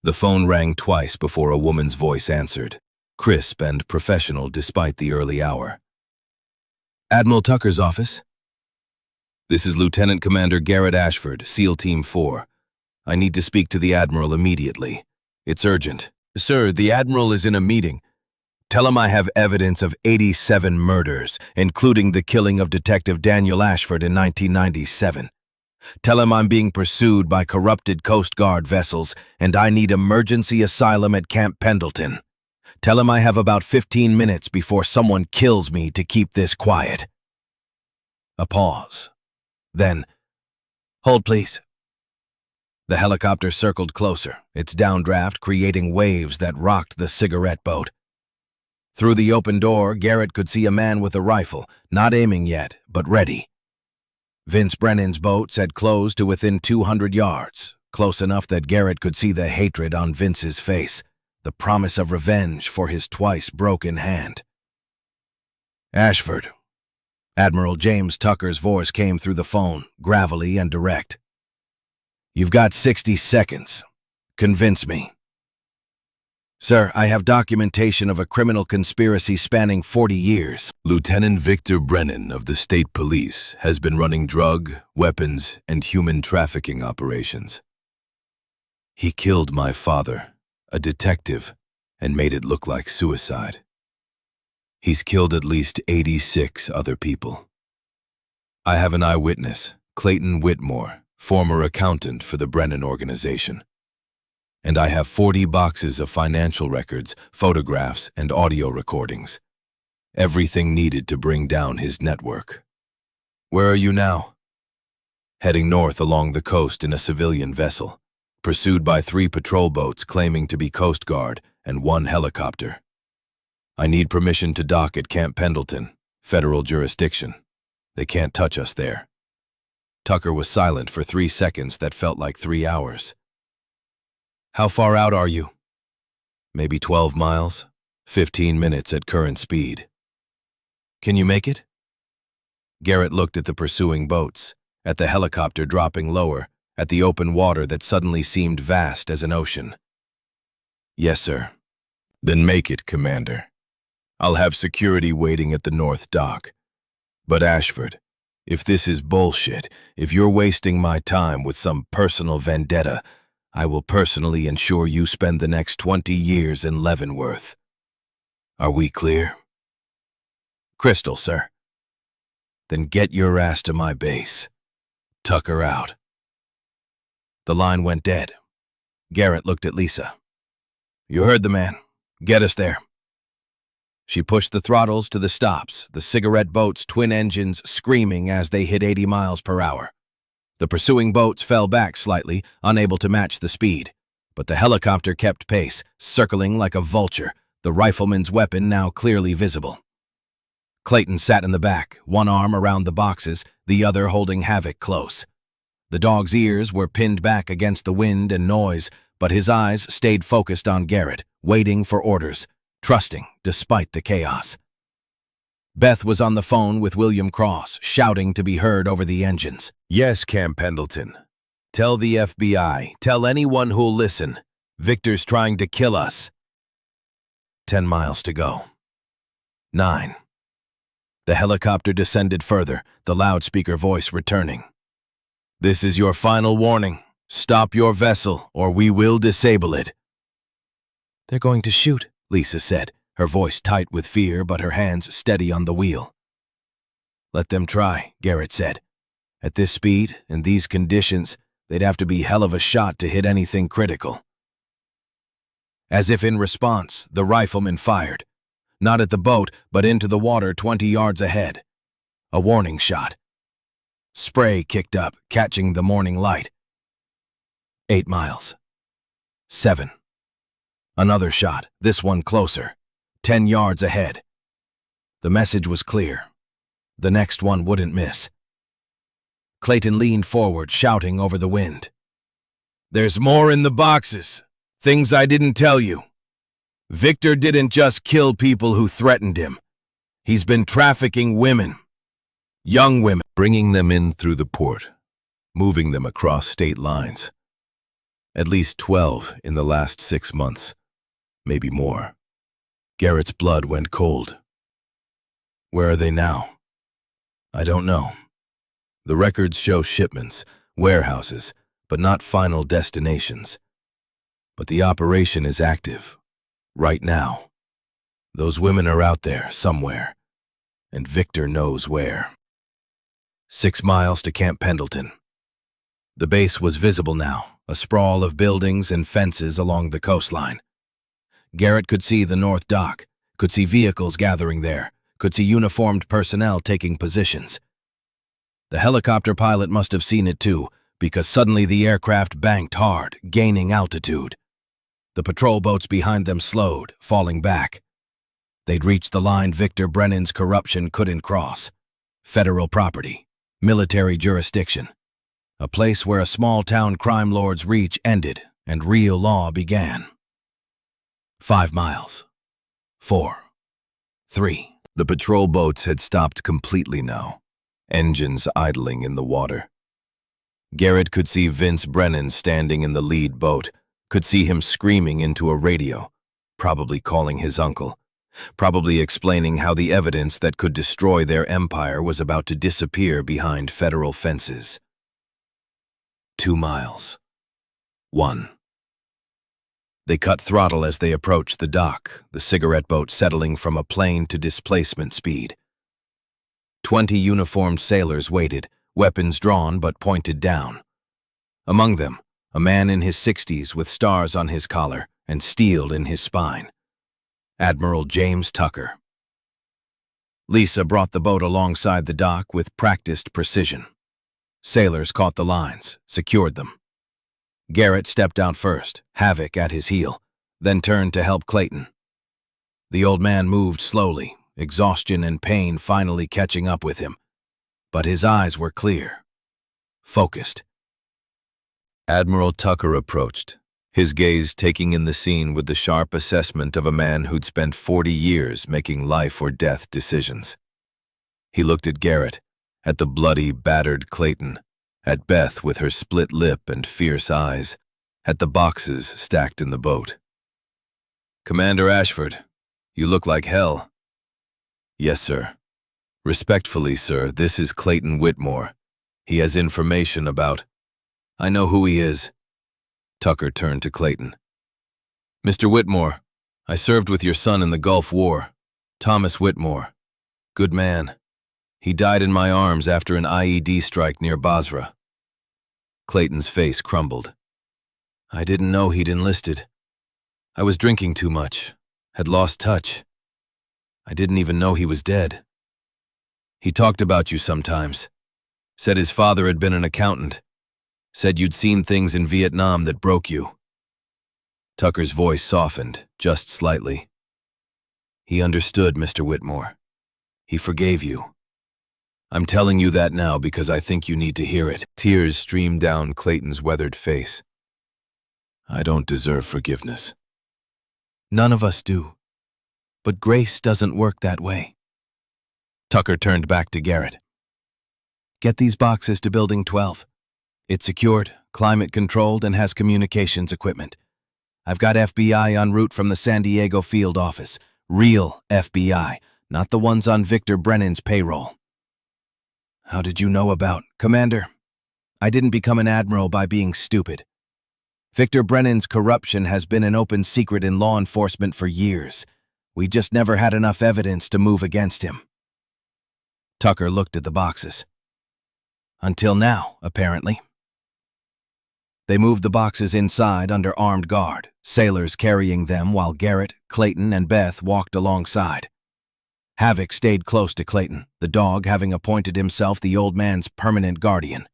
The phone rang twice before a woman's voice answered, crisp and professional despite the early hour. "Admiral Tucker's office?" "This is Lieutenant Commander Garrett Ashford, SEAL Team 4. I need to speak to the Admiral immediately. It's urgent." "Sir, the Admiral is in a meeting. Tell him I have evidence of 87 murders, including the killing of Detective Daniel Ashford in 1997. Tell him I'm being pursued by corrupted Coast Guard vessels and I need emergency asylum at Camp Pendleton. Tell him I have about 15 minutes before someone kills me to keep this quiet." A pause. Then, "Hold, please." The helicopter circled closer, its downdraft creating waves that rocked the cigarette boat. Through the open door, Garrett could see a man with a rifle, not aiming yet, but ready. Vince Brennan's boats had closed to within 200 yards, close enough that Garrett could see the hatred on Vince's face, the promise of revenge for his twice broken hand. "Ashford." Admiral James Tucker's voice came through the phone, gravelly and direct. "You've got 60 seconds. Convince me." "Sir, I have documentation of a criminal conspiracy spanning 40 years. Lieutenant Victor Brennan of the State Police has been running drug, weapons, and human trafficking operations. He killed my father, a detective, and made it look like suicide. He's killed at least 86 other people. I have an eyewitness, Clayton Whitmore, former accountant for the Brennan organization. And I have 40 boxes of financial records, photographs, and audio recordings. Everything needed to bring down his network." "Where are you now?" "Heading north along the coast in a civilian vessel, pursued by 3 patrol boats claiming to be Coast Guard and 1 helicopter. I need permission to dock at Camp Pendleton, federal jurisdiction. They can't touch us there." Tucker was silent for 3 seconds that felt like 3 hours. How far out are you? Maybe 12 miles, 15 minutes at current speed. Can you make it? Garrett looked at the pursuing boats, at the helicopter dropping lower, at the open water that suddenly seemed vast as an ocean. Yes, sir. Then make it, Commander. I'll have security waiting at the North Dock. But Ashford, if this is bullshit, if you're wasting my time with some personal vendetta, I will personally ensure you spend the next 20 years in Leavenworth. Are we clear? Crystal, sir. Then get your ass to my base. Tucker out. The line went dead. Garrett looked at Lisa. You heard the man. Get us there. She pushed the throttles to the stops, the cigarette boat's twin engines screaming as they hit 80 miles per hour. The pursuing boats fell back slightly, unable to match the speed. But the helicopter kept pace, circling like a vulture, the rifleman's weapon now clearly visible. Clayton sat in the back, one arm around the boxes, the other holding Havoc close. The dog's ears were pinned back against the wind and noise, but his eyes stayed focused on Garrett, waiting for orders, trusting despite the chaos. Beth was on the phone with William Cross, shouting to be heard over the engines. Yes, Camp Pendleton. Tell the FBI, tell anyone who'll listen. Victor's trying to kill us. 10 miles to go. 9. The helicopter descended further, the loudspeaker voice returning. This is your final warning. Stop your vessel, or we will disable it. They're going to shoot, Lisa said, her voice tight with fear but her hands steady on the wheel. Let them try, Garrett said. At this speed, in these conditions, they'd have to be hell of a shot to hit anything critical. As if in response, the rifleman fired. Not at the boat, but into the water 20 yards ahead. A warning shot. Spray kicked up, catching the morning light. 8 miles. 7. Another shot, this one closer. 10 yards ahead. The message was clear. The next one wouldn't miss. Clayton leaned forward, shouting over the wind. There's more in the boxes. Things I didn't tell you. Victor didn't just kill people who threatened him. He's been trafficking women. Young women. Bringing them in through the port. Moving them across state lines. At least 12 in the last 6 months. Maybe more. Garrett's blood went cold. Where are they now? I don't know. The records show shipments, warehouses, but not final destinations. But the operation is active. Right now. Those women are out there, somewhere. And Victor knows where. 6 miles to Camp Pendleton. The base was visible now, a sprawl of buildings and fences along the coastline. Garrett could see the North Dock, could see vehicles gathering there, could see uniformed personnel taking positions. The helicopter pilot must have seen it too, because suddenly the aircraft banked hard, gaining altitude. The patrol boats behind them slowed, falling back. They'd reached the line Victor Brennan's corruption couldn't cross. Federal property, military jurisdiction. A place where a small-town crime lord's reach ended and real law began. 5 miles. 4. 3. The patrol boats had stopped completely now, engines idling in the water. Garrett could see Vince Brennan standing in the lead boat, could see him screaming into a radio, probably calling his uncle, probably explaining how the evidence that could destroy their empire was about to disappear behind federal fences. 2 miles. 1. They cut throttle as they approached the dock, the cigarette boat settling from a plane to displacement speed. 20 uniformed sailors waited, weapons drawn but pointed down. Among them, a man in his 60s with stars on his collar and steel in his spine. Admiral James Tucker. Lisa brought the boat alongside the dock with practiced precision. Sailors caught the lines, secured them. Garrett stepped out first, Havoc at his heel, then turned to help Clayton. The old man moved slowly, exhaustion and pain finally catching up with him. But his eyes were clear, focused. Admiral Tucker approached, his gaze taking in the scene with the sharp assessment of a man who'd spent 40 years making life or death decisions. He looked at Garrett, at the bloody, battered Clayton, at Beth with her split lip and fierce eyes, at the boxes stacked in the boat. "Commander Ashford, you look like hell." "Yes, sir. Respectfully, sir, this is Clayton Whitmore. He has information about—" "I know who he is." Tucker turned to Clayton. "Mr. Whitmore, I served with your son in the Gulf War. Thomas Whitmore. Good man. He died in my arms after an IED strike near Basra." Clayton's face crumbled. "I didn't know he'd enlisted. I was drinking too much, had lost touch. I didn't even know he was dead. He talked about you sometimes. Said his father had been an accountant. Said you'd seen things in Vietnam that broke you." Tucker's voice softened, just slightly. "He understood, Mr. Whitmore. He forgave you. I'm telling you that now because I think you need to hear it." Tears streamed down Clayton's weathered face. "I don't deserve forgiveness." "None of us do. But grace doesn't work that way." Tucker turned back to Garrett. "Get these boxes to Building 12. It's secured, climate-controlled, and has communications equipment. I've got FBI en route from the San Diego field office. Real FBI, not the ones on Victor Brennan's payroll." "How did you know about—" "Commander, I didn't become an admiral by being stupid. Victor Brennan's corruption has been an open secret in law enforcement for years. We just never had enough evidence to move against him." Tucker looked at the boxes. "Until now, apparently." They moved the boxes inside under armed guard, sailors carrying them while Garrett, Clayton, and Beth walked alongside. Havoc stayed close to Clayton, the dog having appointed himself the old man's permanent guardian.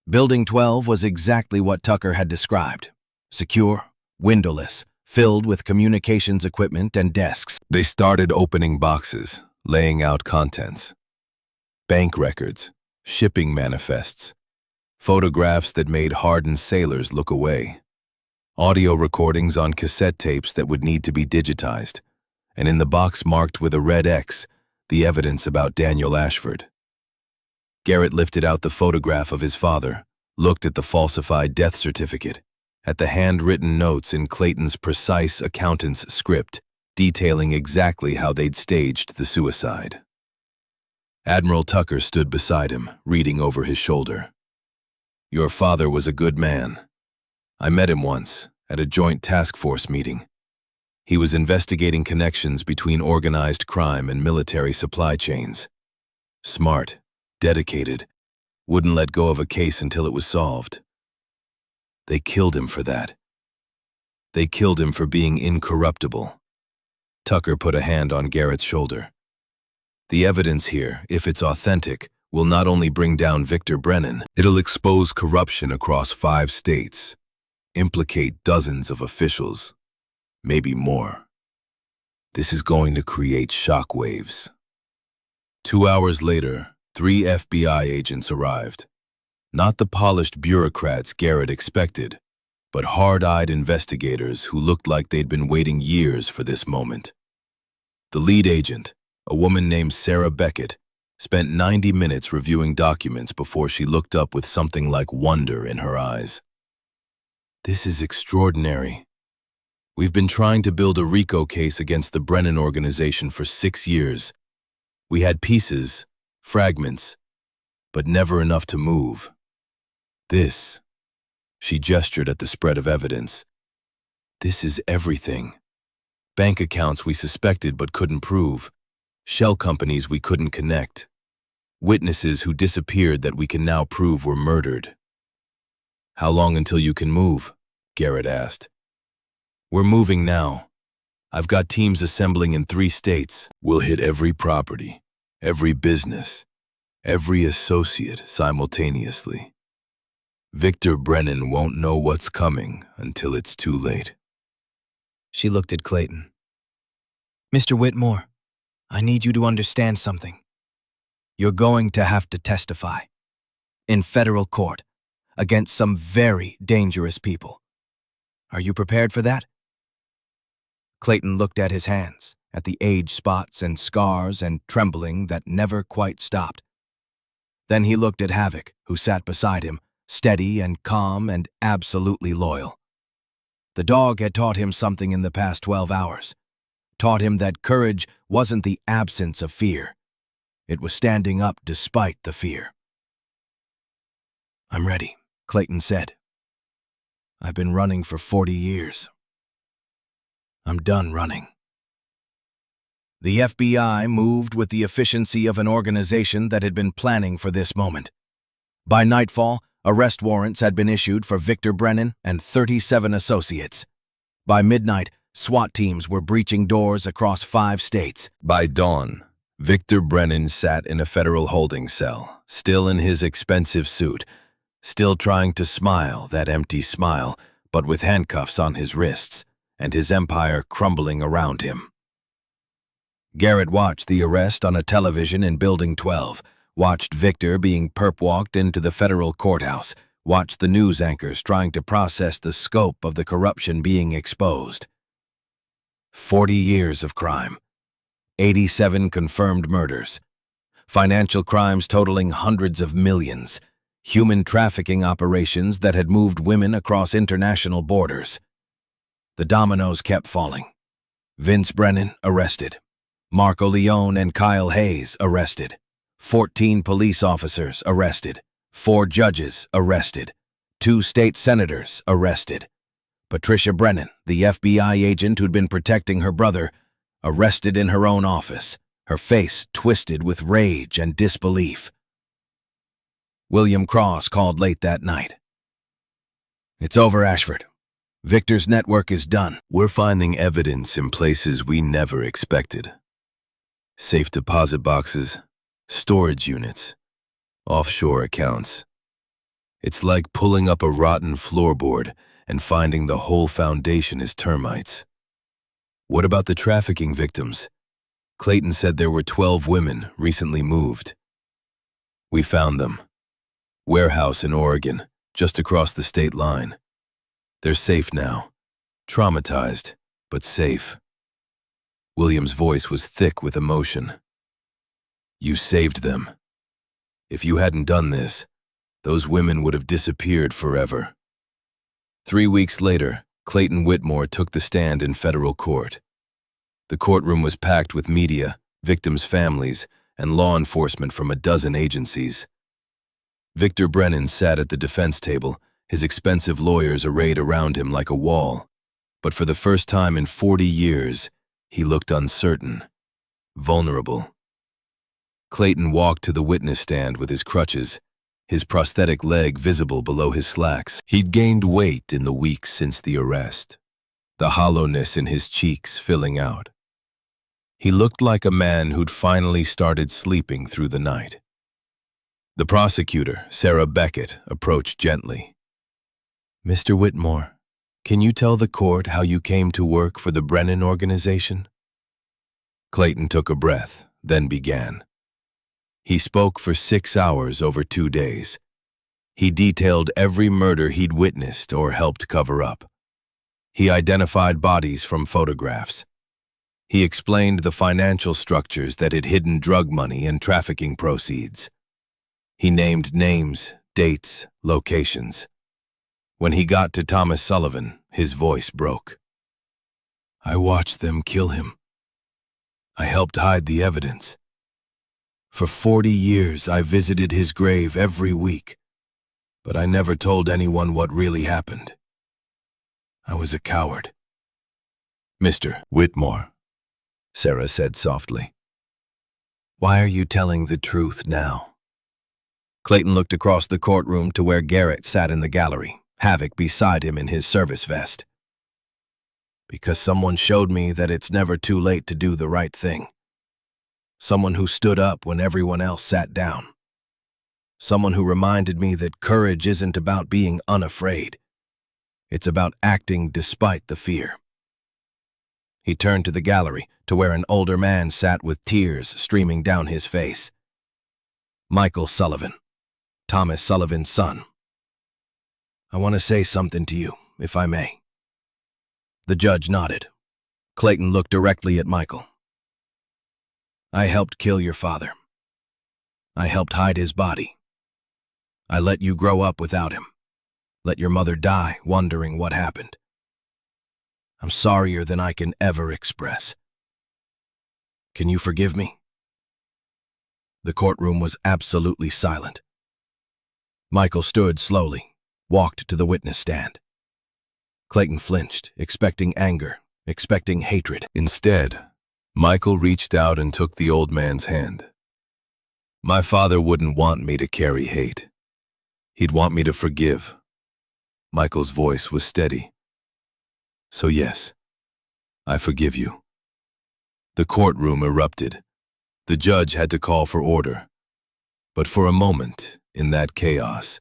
Building 12 was exactly what Tucker had described. Secure, windowless, filled with communications equipment and desks. They started opening boxes, laying out contents. Bank records, shipping manifests, photographs that made hardened sailors look away, audio recordings on cassette tapes that would need to be digitized, and in the box marked with a red X, the evidence about Daniel Ashford. Garrett lifted out the photograph of his father, looked at the falsified death certificate, at the handwritten notes in Clayton's precise accountant's script, detailing exactly how they'd staged the suicide. Admiral Tucker stood beside him, reading over his shoulder. "Your father was a good man. I met him once, at a joint task force meeting. He was investigating connections between organized crime and military supply chains. Smart, dedicated, wouldn't let go of a case until it was solved. They killed him for that. They killed him for being incorruptible." Tucker put a hand on Garrett's shoulder. "The evidence here, if it's authentic, will not only bring down Victor Brennan, it'll expose corruption across 5 states, implicate dozens of officials, maybe more. This is going to create shockwaves." 2 hours later, 3 FBI agents arrived. Not the polished bureaucrats Garrett expected, but hard-eyed investigators who looked like they'd been waiting years for this moment. The lead agent, a woman named Sarah Beckett, spent 90 minutes reviewing documents before she looked up with something like wonder in her eyes. "This is extraordinary. We've been trying to build a RICO case against the Brennan organization for 6 years. We had pieces, fragments, but never enough to move. This," she gestured at the spread of evidence, "this is everything. Bank accounts we suspected but couldn't prove, shell companies we couldn't connect, witnesses who disappeared that we can now prove were murdered." "How long until you can move?" Garrett asked. "We're moving now. I've got teams assembling in 3 states. We'll hit every property, every business, every associate simultaneously. Victor Brennan won't know what's coming until it's too late." She looked at Clayton. "Mr. Whitmore, I need you to understand something. You're going to have to testify. In federal court, against some very dangerous people. Are you prepared for that? Clayton looked at his hands, at the age spots and scars and trembling that never quite stopped. Then he looked at Havoc, who sat beside him, steady and calm and absolutely loyal. The dog had taught him something in the past 12 hours, taught him that courage wasn't the absence of fear. It was standing up despite the fear. "I'm ready," Clayton said. "I've been running for 40 years. I'm done running." The FBI moved with the efficiency of an organization that had been planning for this moment. By nightfall, arrest warrants had been issued for Victor Brennan and 37 associates. By midnight, SWAT teams were breaching doors across 5 states. By dawn, Victor Brennan sat in a federal holding cell, still in his expensive suit, still trying to smile that empty smile, but with handcuffs on his wrists, and his empire crumbling around him. Garrett watched the arrest on a television in Building 12, watched Victor being perp-walked into the federal courthouse, watched the news anchors trying to process the scope of the corruption being exposed. 40 years of crime, 87 confirmed murders, financial crimes totaling hundreds of millions, human trafficking operations that had moved women across international borders. The dominoes kept falling. Vince Brennan arrested. Marco Leone and Kyle Hayes arrested. 14 police officers arrested. 4 judges arrested. 2 state senators arrested. Patricia Brennan, the FBI agent who'd been protecting her brother, arrested in her own office, her face twisted with rage and disbelief. William Cross called late that night. "It's over, Ashford. Victor's network is done." We're finding evidence in places we never expected. Safe deposit boxes, storage units, offshore accounts. It's like pulling up a rotten floorboard and finding the whole foundation is termites. What about the trafficking victims? Clayton said there were 12 women recently moved. We found them. Warehouse in Oregon, just across the state line. They're safe now. Traumatized, but safe. William's voice was thick with emotion. You saved them. If you hadn't done this, those women would have disappeared forever. 3 weeks later, Clayton Whitmore took the stand in federal court. The courtroom was packed with media, victims' families, and law enforcement from a dozen agencies. Victor Brennan sat at the defense table, his expensive lawyers arrayed around him like a wall. But for the first time in 40 years, he looked uncertain, vulnerable. Clayton walked to the witness stand with his crutches, his prosthetic leg visible below his slacks. He'd gained weight in the weeks since the arrest, the hollowness in his cheeks filling out. He looked like a man who'd finally started sleeping through the night. The prosecutor, Sarah Beckett, approached gently. "Mr. Whitmore, can you tell the court how you came to work for the Brennan organization?" Clayton took a breath, then began. He spoke for 6 hours over 2 days. He detailed every murder he'd witnessed or helped cover up. He identified bodies from photographs. He explained the financial structures that had hidden drug money and trafficking proceeds. He named names, dates, locations. When he got to Thomas Sullivan, his voice broke. "I watched them kill him. I helped hide the evidence. For 40 years, I visited his grave every week, but I never told anyone what really happened. I was a coward." "Mr. Whitmore," Sarah said softly, "why are you telling the truth now?" Clayton looked across the courtroom to where Garrett sat in the gallery, Havoc beside him in his service vest. "Because someone showed me that it's never too late to do the right thing. Someone who stood up when everyone else sat down. Someone who reminded me that courage isn't about being unafraid. It's about acting despite the fear." He turned to the gallery, to where an older man sat with tears streaming down his face. "Michael Sullivan, Thomas Sullivan's son. I want to say something to you, if I may." The judge nodded. Clayton looked directly at Michael. I helped kill your father. I helped hide his body. I let you grow up without him. Let your mother die wondering what happened. I'm sorrier than I can ever express. Can you forgive me? The courtroom was absolutely silent. Michael stood slowly, walked to the witness stand. Clayton flinched, expecting anger, expecting hatred. Instead, Michael reached out and took the old man's hand. My father wouldn't want me to carry hate. He'd want me to forgive. Michael's voice was steady. So yes, I forgive you. The courtroom erupted. The judge had to call for order. But for a moment, in that chaos,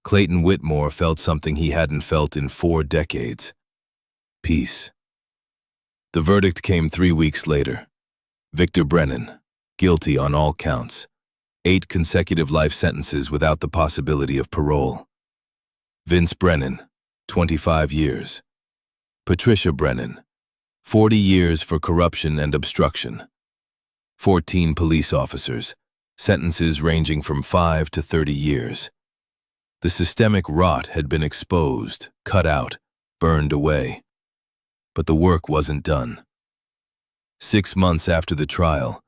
Clayton Whitmore felt something he hadn't felt in 4 decades. Peace. The verdict came 3 weeks later. Victor Brennan, guilty on all counts. 8 consecutive life sentences without the possibility of parole. Vince Brennan, 25 years. Patricia Brennan, 40 years for corruption and obstruction. 14 police officers, sentences ranging from 5 to 30 years. The systemic rot had been exposed, cut out, burned away. But the work wasn't done. 6 months after the trial,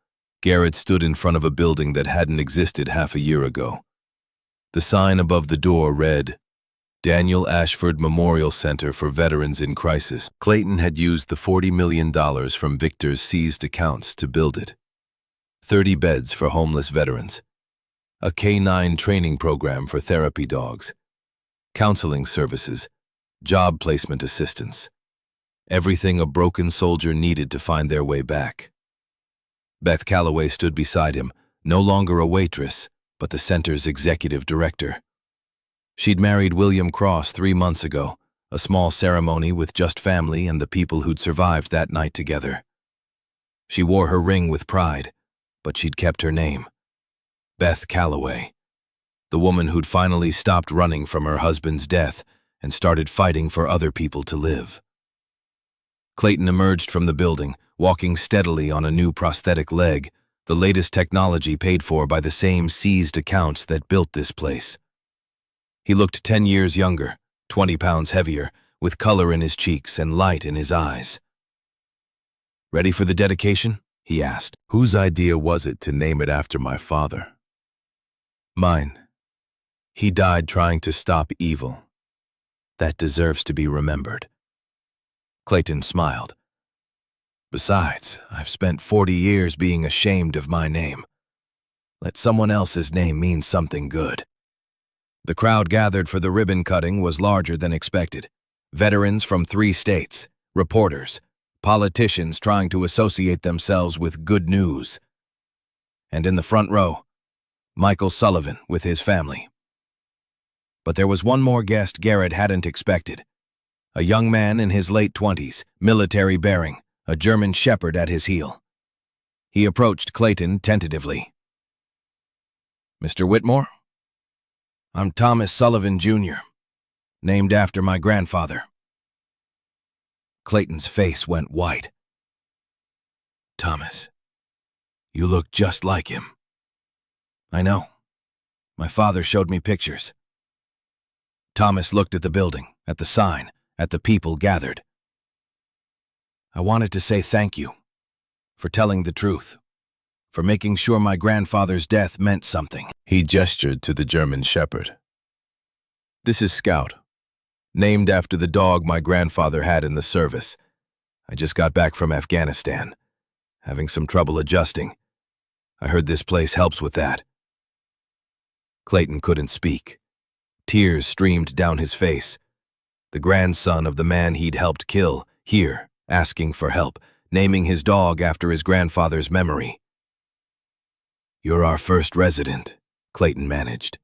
Garrett stood in front of a building that hadn't existed half a year ago. The sign above the door read, Daniel Ashford Memorial Center for Veterans in Crisis. Clayton had used the $40 million from Victor's seized accounts to build it. 30 beds for homeless veterans. A K-9 training program for therapy dogs. Counseling services. Job placement assistance. Everything a broken soldier needed to find their way back. Beth Calloway stood beside him, no longer a waitress, but the center's executive director. She'd married William Cross 3 months ago, a small ceremony with just family and the people who'd survived that night together. She wore her ring with pride, but she'd kept her name. Beth Calloway, the woman who'd finally stopped running from her husband's death and started fighting for other people to live. Clayton emerged from the building, walking steadily on a new prosthetic leg, the latest technology paid for by the same seized accounts that built this place. He looked 10 years younger, 20 pounds heavier, with color in his cheeks and light in his eyes. Ready for the dedication? He asked. Whose idea was it to name it after my father? Mine. He died trying to stop evil. That deserves to be remembered. Clayton smiled. Besides, I've spent 40 years being ashamed of my name. Let someone else's name mean something good. The crowd gathered for the ribbon cutting was larger than expected. Veterans from 3 states, reporters, politicians trying to associate themselves with good news. And in the front row, Michael Sullivan with his family. But there was one more guest Garrett hadn't expected. A young man in his late 20s, military bearing, a German shepherd at his heel. He approached Clayton tentatively. Mr. Whitmore? I'm Thomas Sullivan, Jr., named after my grandfather. Clayton's face went white. Thomas, you look just like him. I know. My father showed me pictures. Thomas looked at the building, at the sign, at the people gathered. I wanted to say thank you for telling the truth, for making sure my grandfather's death meant something. He gestured to the German shepherd. This is Scout, named after the dog my grandfather had in the service. I just got back from Afghanistan, having some trouble adjusting. I heard this place helps with that. Clayton couldn't speak. Tears streamed down his face. The grandson of the man he'd helped kill, here, asking for help, naming his dog after his grandfather's memory. You're our first resident, Clayton managed,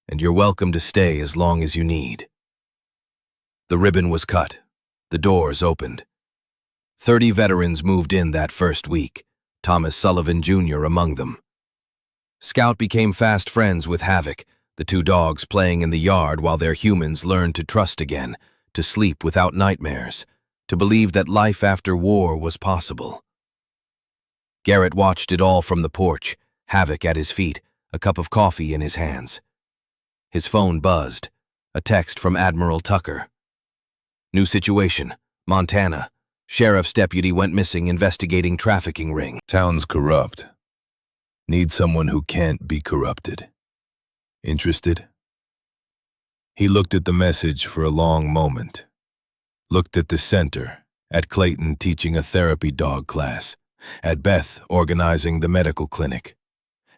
and you're welcome to stay as long as you need. The ribbon was cut. The doors opened. 30 veterans moved in that first week, Thomas Sullivan Jr. among them. Scout became fast friends with Havoc, the 2 dogs playing in the yard while their humans learned to trust again, to sleep without nightmares, to believe that life after war was possible. Garrett watched it all from the porch, Havoc at his feet, a cup of coffee in his hands. His phone buzzed, a text from Admiral Tucker. New situation, Montana. Sheriff's deputy went missing investigating trafficking ring. Town's corrupt. Need someone who can't be corrupted. Interested? He looked at the message for a long moment. Looked at the center, at Clayton teaching a therapy dog class, at Beth organizing the medical clinic,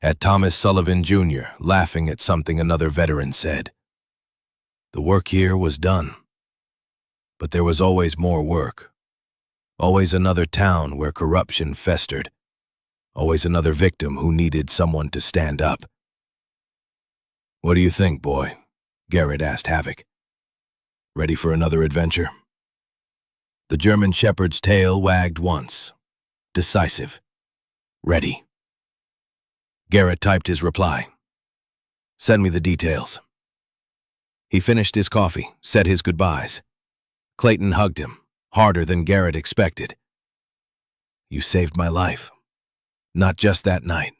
at Thomas Sullivan Jr. laughing at something another veteran said. The work here was done. But there was always more work. Always another town where corruption festered. Always another victim who needed someone to stand up. "What do you think, boy?" Garrett asked Havoc. "Ready for another adventure?" The German shepherd's tail wagged once. Decisive. Ready. Garrett typed his reply. "Send me the details." He finished his coffee, said his goodbyes. Clayton hugged him, harder than Garrett expected. "You saved my life. Not just that night.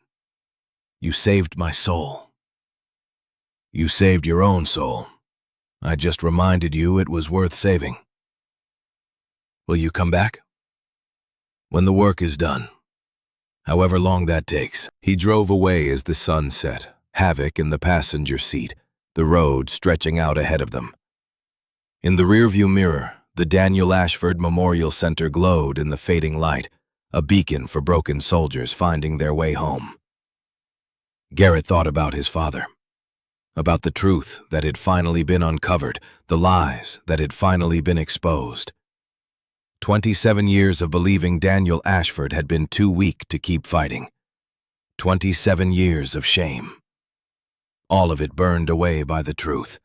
You saved my soul." "You saved your own soul. I just reminded you it was worth saving." "Will you come back?" "When the work is done. However long that takes." He drove away as the sun set, Havoc in the passenger seat, the road stretching out ahead of them. In the rearview mirror, the Daniel Ashford Memorial Center glowed in the fading light, a beacon for broken soldiers finding their way home. Garrett thought about his father, about the truth that had finally been uncovered, the lies that had finally been exposed. 27 years of believing Daniel Ashford had been too weak to keep fighting. 27 years of shame. All of it burned away by the truth.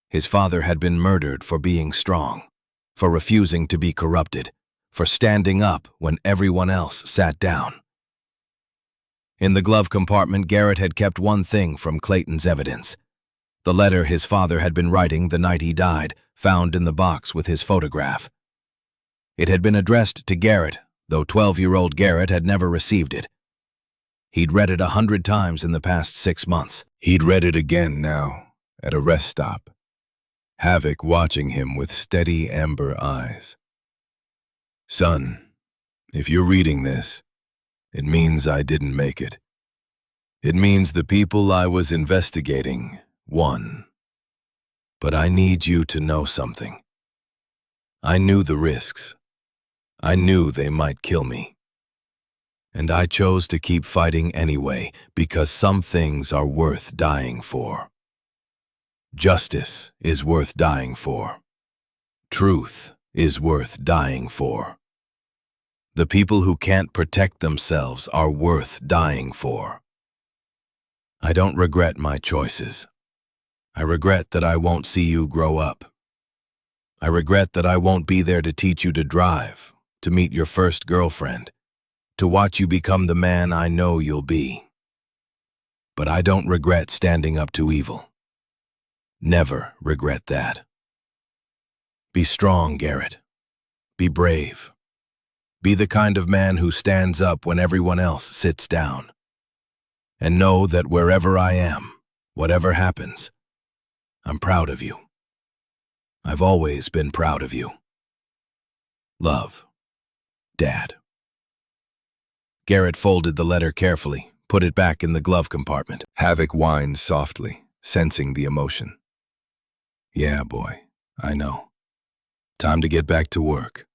His father had been murdered for being strong, for refusing to be corrupted, for standing up when everyone else sat down. In the glove compartment, Garrett had kept one thing from Clayton's evidence. The letter his father had been writing the night he died, found in the box with his photograph. It had been addressed to Garrett, though 12-year-old Garrett had never received it. He'd read it 100 times in the past 6 months. He'd read it again now, at a rest stop. Havoc watching him with steady amber eyes. "Son, if you're reading this, it means I didn't make it. It means the people I was investigating won. But I need you to know something. I knew the risks. I knew they might kill me. And I chose to keep fighting anyway because some things are worth dying for. Justice is worth dying for. Truth is worth dying for. The people who can't protect themselves are worth dying for. I don't regret my choices. I regret that I won't see you grow up. I regret that I won't be there to teach you to drive, to meet your first girlfriend, to watch you become the man I know you'll be. But I don't regret standing up to evil. Never regret that. Be strong, Garrett. Be brave. Be the kind of man who stands up when everyone else sits down. And know that wherever I am, whatever happens, I'm proud of you. I've always been proud of you. Love, Dad." Garrett folded the letter carefully, put it back in the glove compartment. Havoc whined softly, sensing the emotion. "Yeah, boy, I know. Time to get back to work."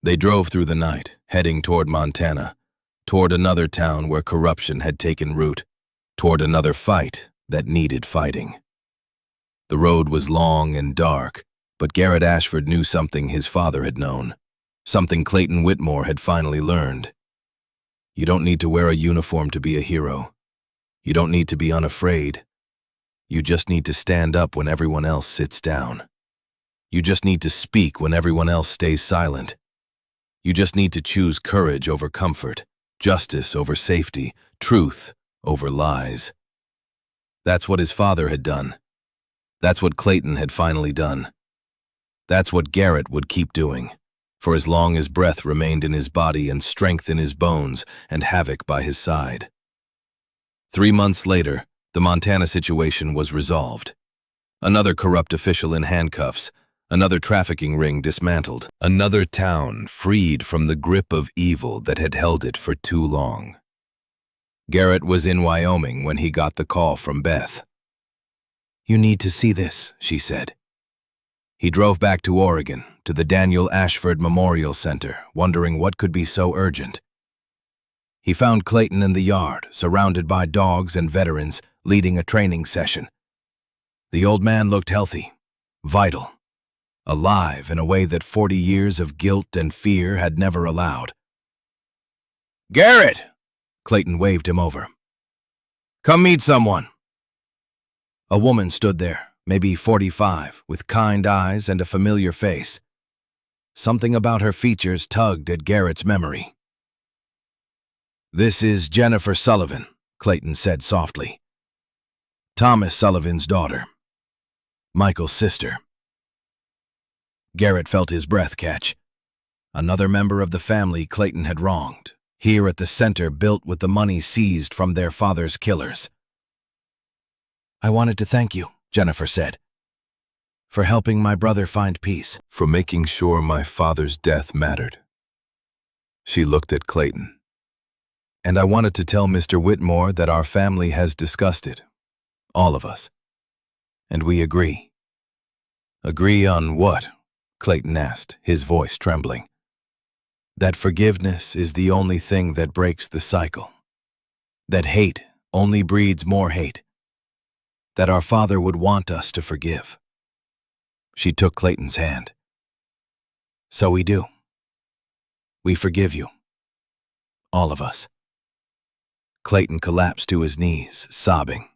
They drove through the night, heading toward Montana, toward another town where corruption had taken root, toward another fight that needed fighting. The road was long and dark, but Garrett Ashford knew something his father had known, something Clayton Whitmore had finally learned. You don't need to wear a uniform to be a hero. You don't need to be unafraid. You just need to stand up when everyone else sits down. You just need to speak when everyone else stays silent. You just need to choose courage over comfort, justice over safety, truth over lies. That's what his father had done. That's what Clayton had finally done. That's what Garrett would keep doing, for as long as breath remained in his body and strength in his bones and Havoc by his side. 3 months later, the Montana situation was resolved. Another corrupt official in handcuffs, another trafficking ring dismantled, another town freed from the grip of evil that had held it for too long. Garrett was in Wyoming when he got the call from Beth. "You need to see this," she said. He drove back to Oregon, to the Daniel Ashford Memorial Center, wondering what could be so urgent. He found Clayton in the yard, surrounded by dogs and veterans, leading a training session. The old man looked healthy, vital, alive in a way that 40 years of guilt and fear had never allowed. "Garrett!" Clayton waved him over. "Come meet someone." A woman stood there, maybe 45, with kind eyes and a familiar face. Something about her features tugged at Garrett's memory. "This is Jennifer Sullivan," Clayton said softly. "Thomas Sullivan's daughter. Michael's sister." Garrett felt his breath catch. Another member of the family Clayton had wronged, here at the center built with the money seized from their father's killers. "I wanted to thank you," Jennifer said, "for helping my brother find peace." For making sure my father's death mattered. She looked at Clayton. "And I wanted to tell Mr. Whitmore that our family has discussed it. All of us. And we agree." "Agree on what?" Clayton asked, his voice trembling. "That forgiveness is the only thing that breaks the cycle. That hate only breeds more hate. That our Father would want us to forgive." She took Clayton's hand. "So we do. We forgive you. All of us." Clayton collapsed to his knees, sobbing.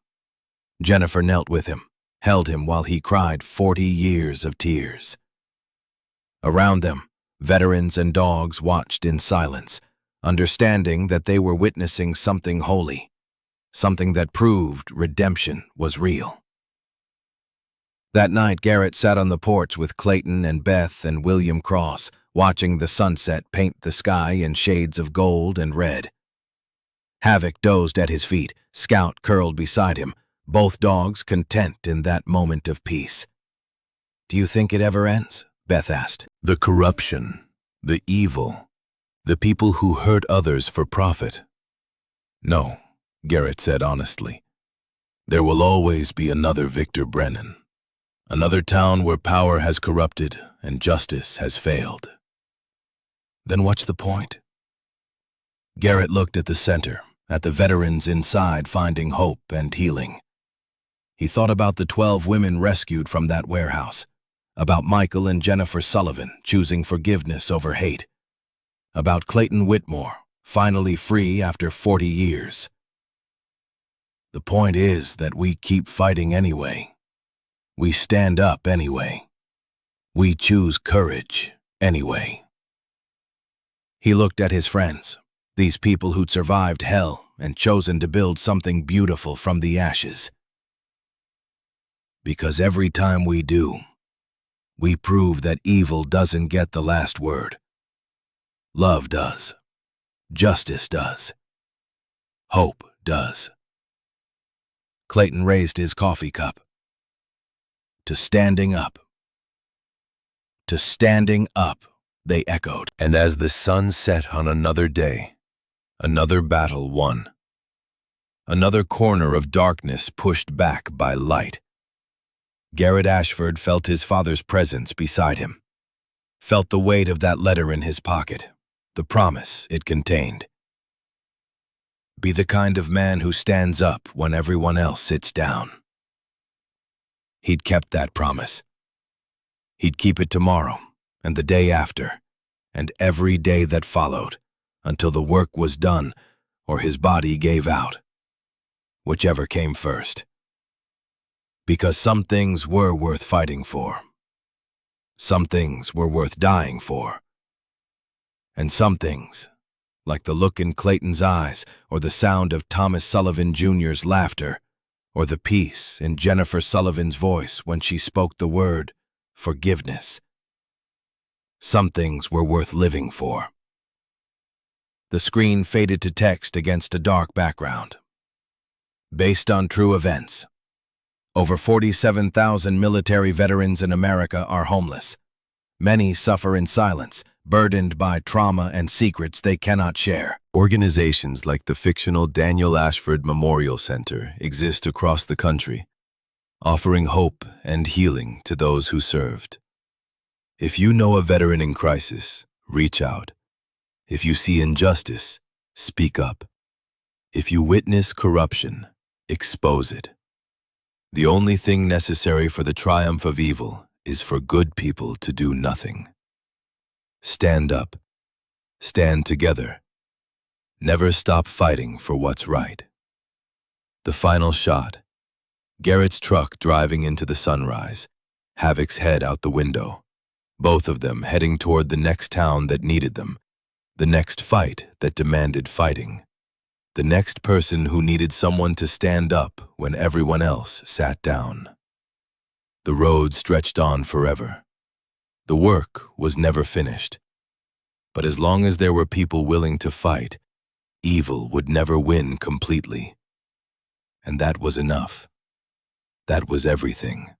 Jennifer knelt with him, held him while he cried 40 years of tears. Around them, veterans and dogs watched in silence, understanding that they were witnessing something holy, something that proved redemption was real. That night, Garrett sat on the porch with Clayton and Beth and William Cross, watching the sunset paint the sky in shades of gold and red. Havoc dozed at his feet, Scout curled beside him, both dogs content in that moment of peace. "Do you think it ever ends?" Beth asked. The corruption, the evil, the people who hurt others for profit. No, Garrett said honestly. There will always be another Victor Brennan. Another town where power has corrupted and justice has failed. Then what's the point? Garrett looked at the center, at the veterans inside finding hope and healing. He thought about the 12 women rescued from that warehouse, about Michael and Jennifer Sullivan choosing forgiveness over hate, about Clayton Whitmore, finally free after 40 years. The point is that we keep fighting anyway. We stand up anyway. We choose courage anyway. He looked at his friends, these people who'd survived hell and chosen to build something beautiful from the ashes. Because every time we do, we prove that evil doesn't get the last word. Love does. Justice does. Hope does. Clayton raised his coffee cup. To standing up. To standing up, they echoed. And as the sun set on another day, another battle won. Another corner of darkness pushed back by light. Garrett Ashford felt his father's presence beside him, felt the weight of that letter in his pocket, the promise it contained. Be the kind of man who stands up when everyone else sits down. He'd kept that promise. He'd keep it tomorrow, and the day after, and every day that followed, until the work was done or his body gave out, whichever came first. Because some things were worth fighting for. Some things were worth dying for. And some things, like the look in Clayton's eyes or the sound of Thomas Sullivan Jr.'s laughter, or the peace in Jennifer Sullivan's voice when she spoke the word forgiveness, Some things were worth living for. The screen faded to text against a dark background. Based on true events. Over 47,000 military veterans in America are homeless. Many suffer in silence, burdened by trauma and secrets they cannot share. Organizations like the fictional Daniel Ashford Memorial Center exist across the country, offering hope and healing to those who served. If you know a veteran in crisis, reach out. If you see injustice, speak up. If you witness corruption, expose it. The only thing necessary for the triumph of evil is for good people to do nothing. Stand up. Stand together. Never stop fighting for what's right. The final shot. Garrett's truck driving into the sunrise, Havoc's head out the window. Both of them heading toward the next town that needed them, the next fight that demanded fighting, the next person who needed someone to stand up when everyone else sat down. The road stretched on forever. The work was never finished. But as long as there were people willing to fight, evil would never win completely. And that was enough. That was everything.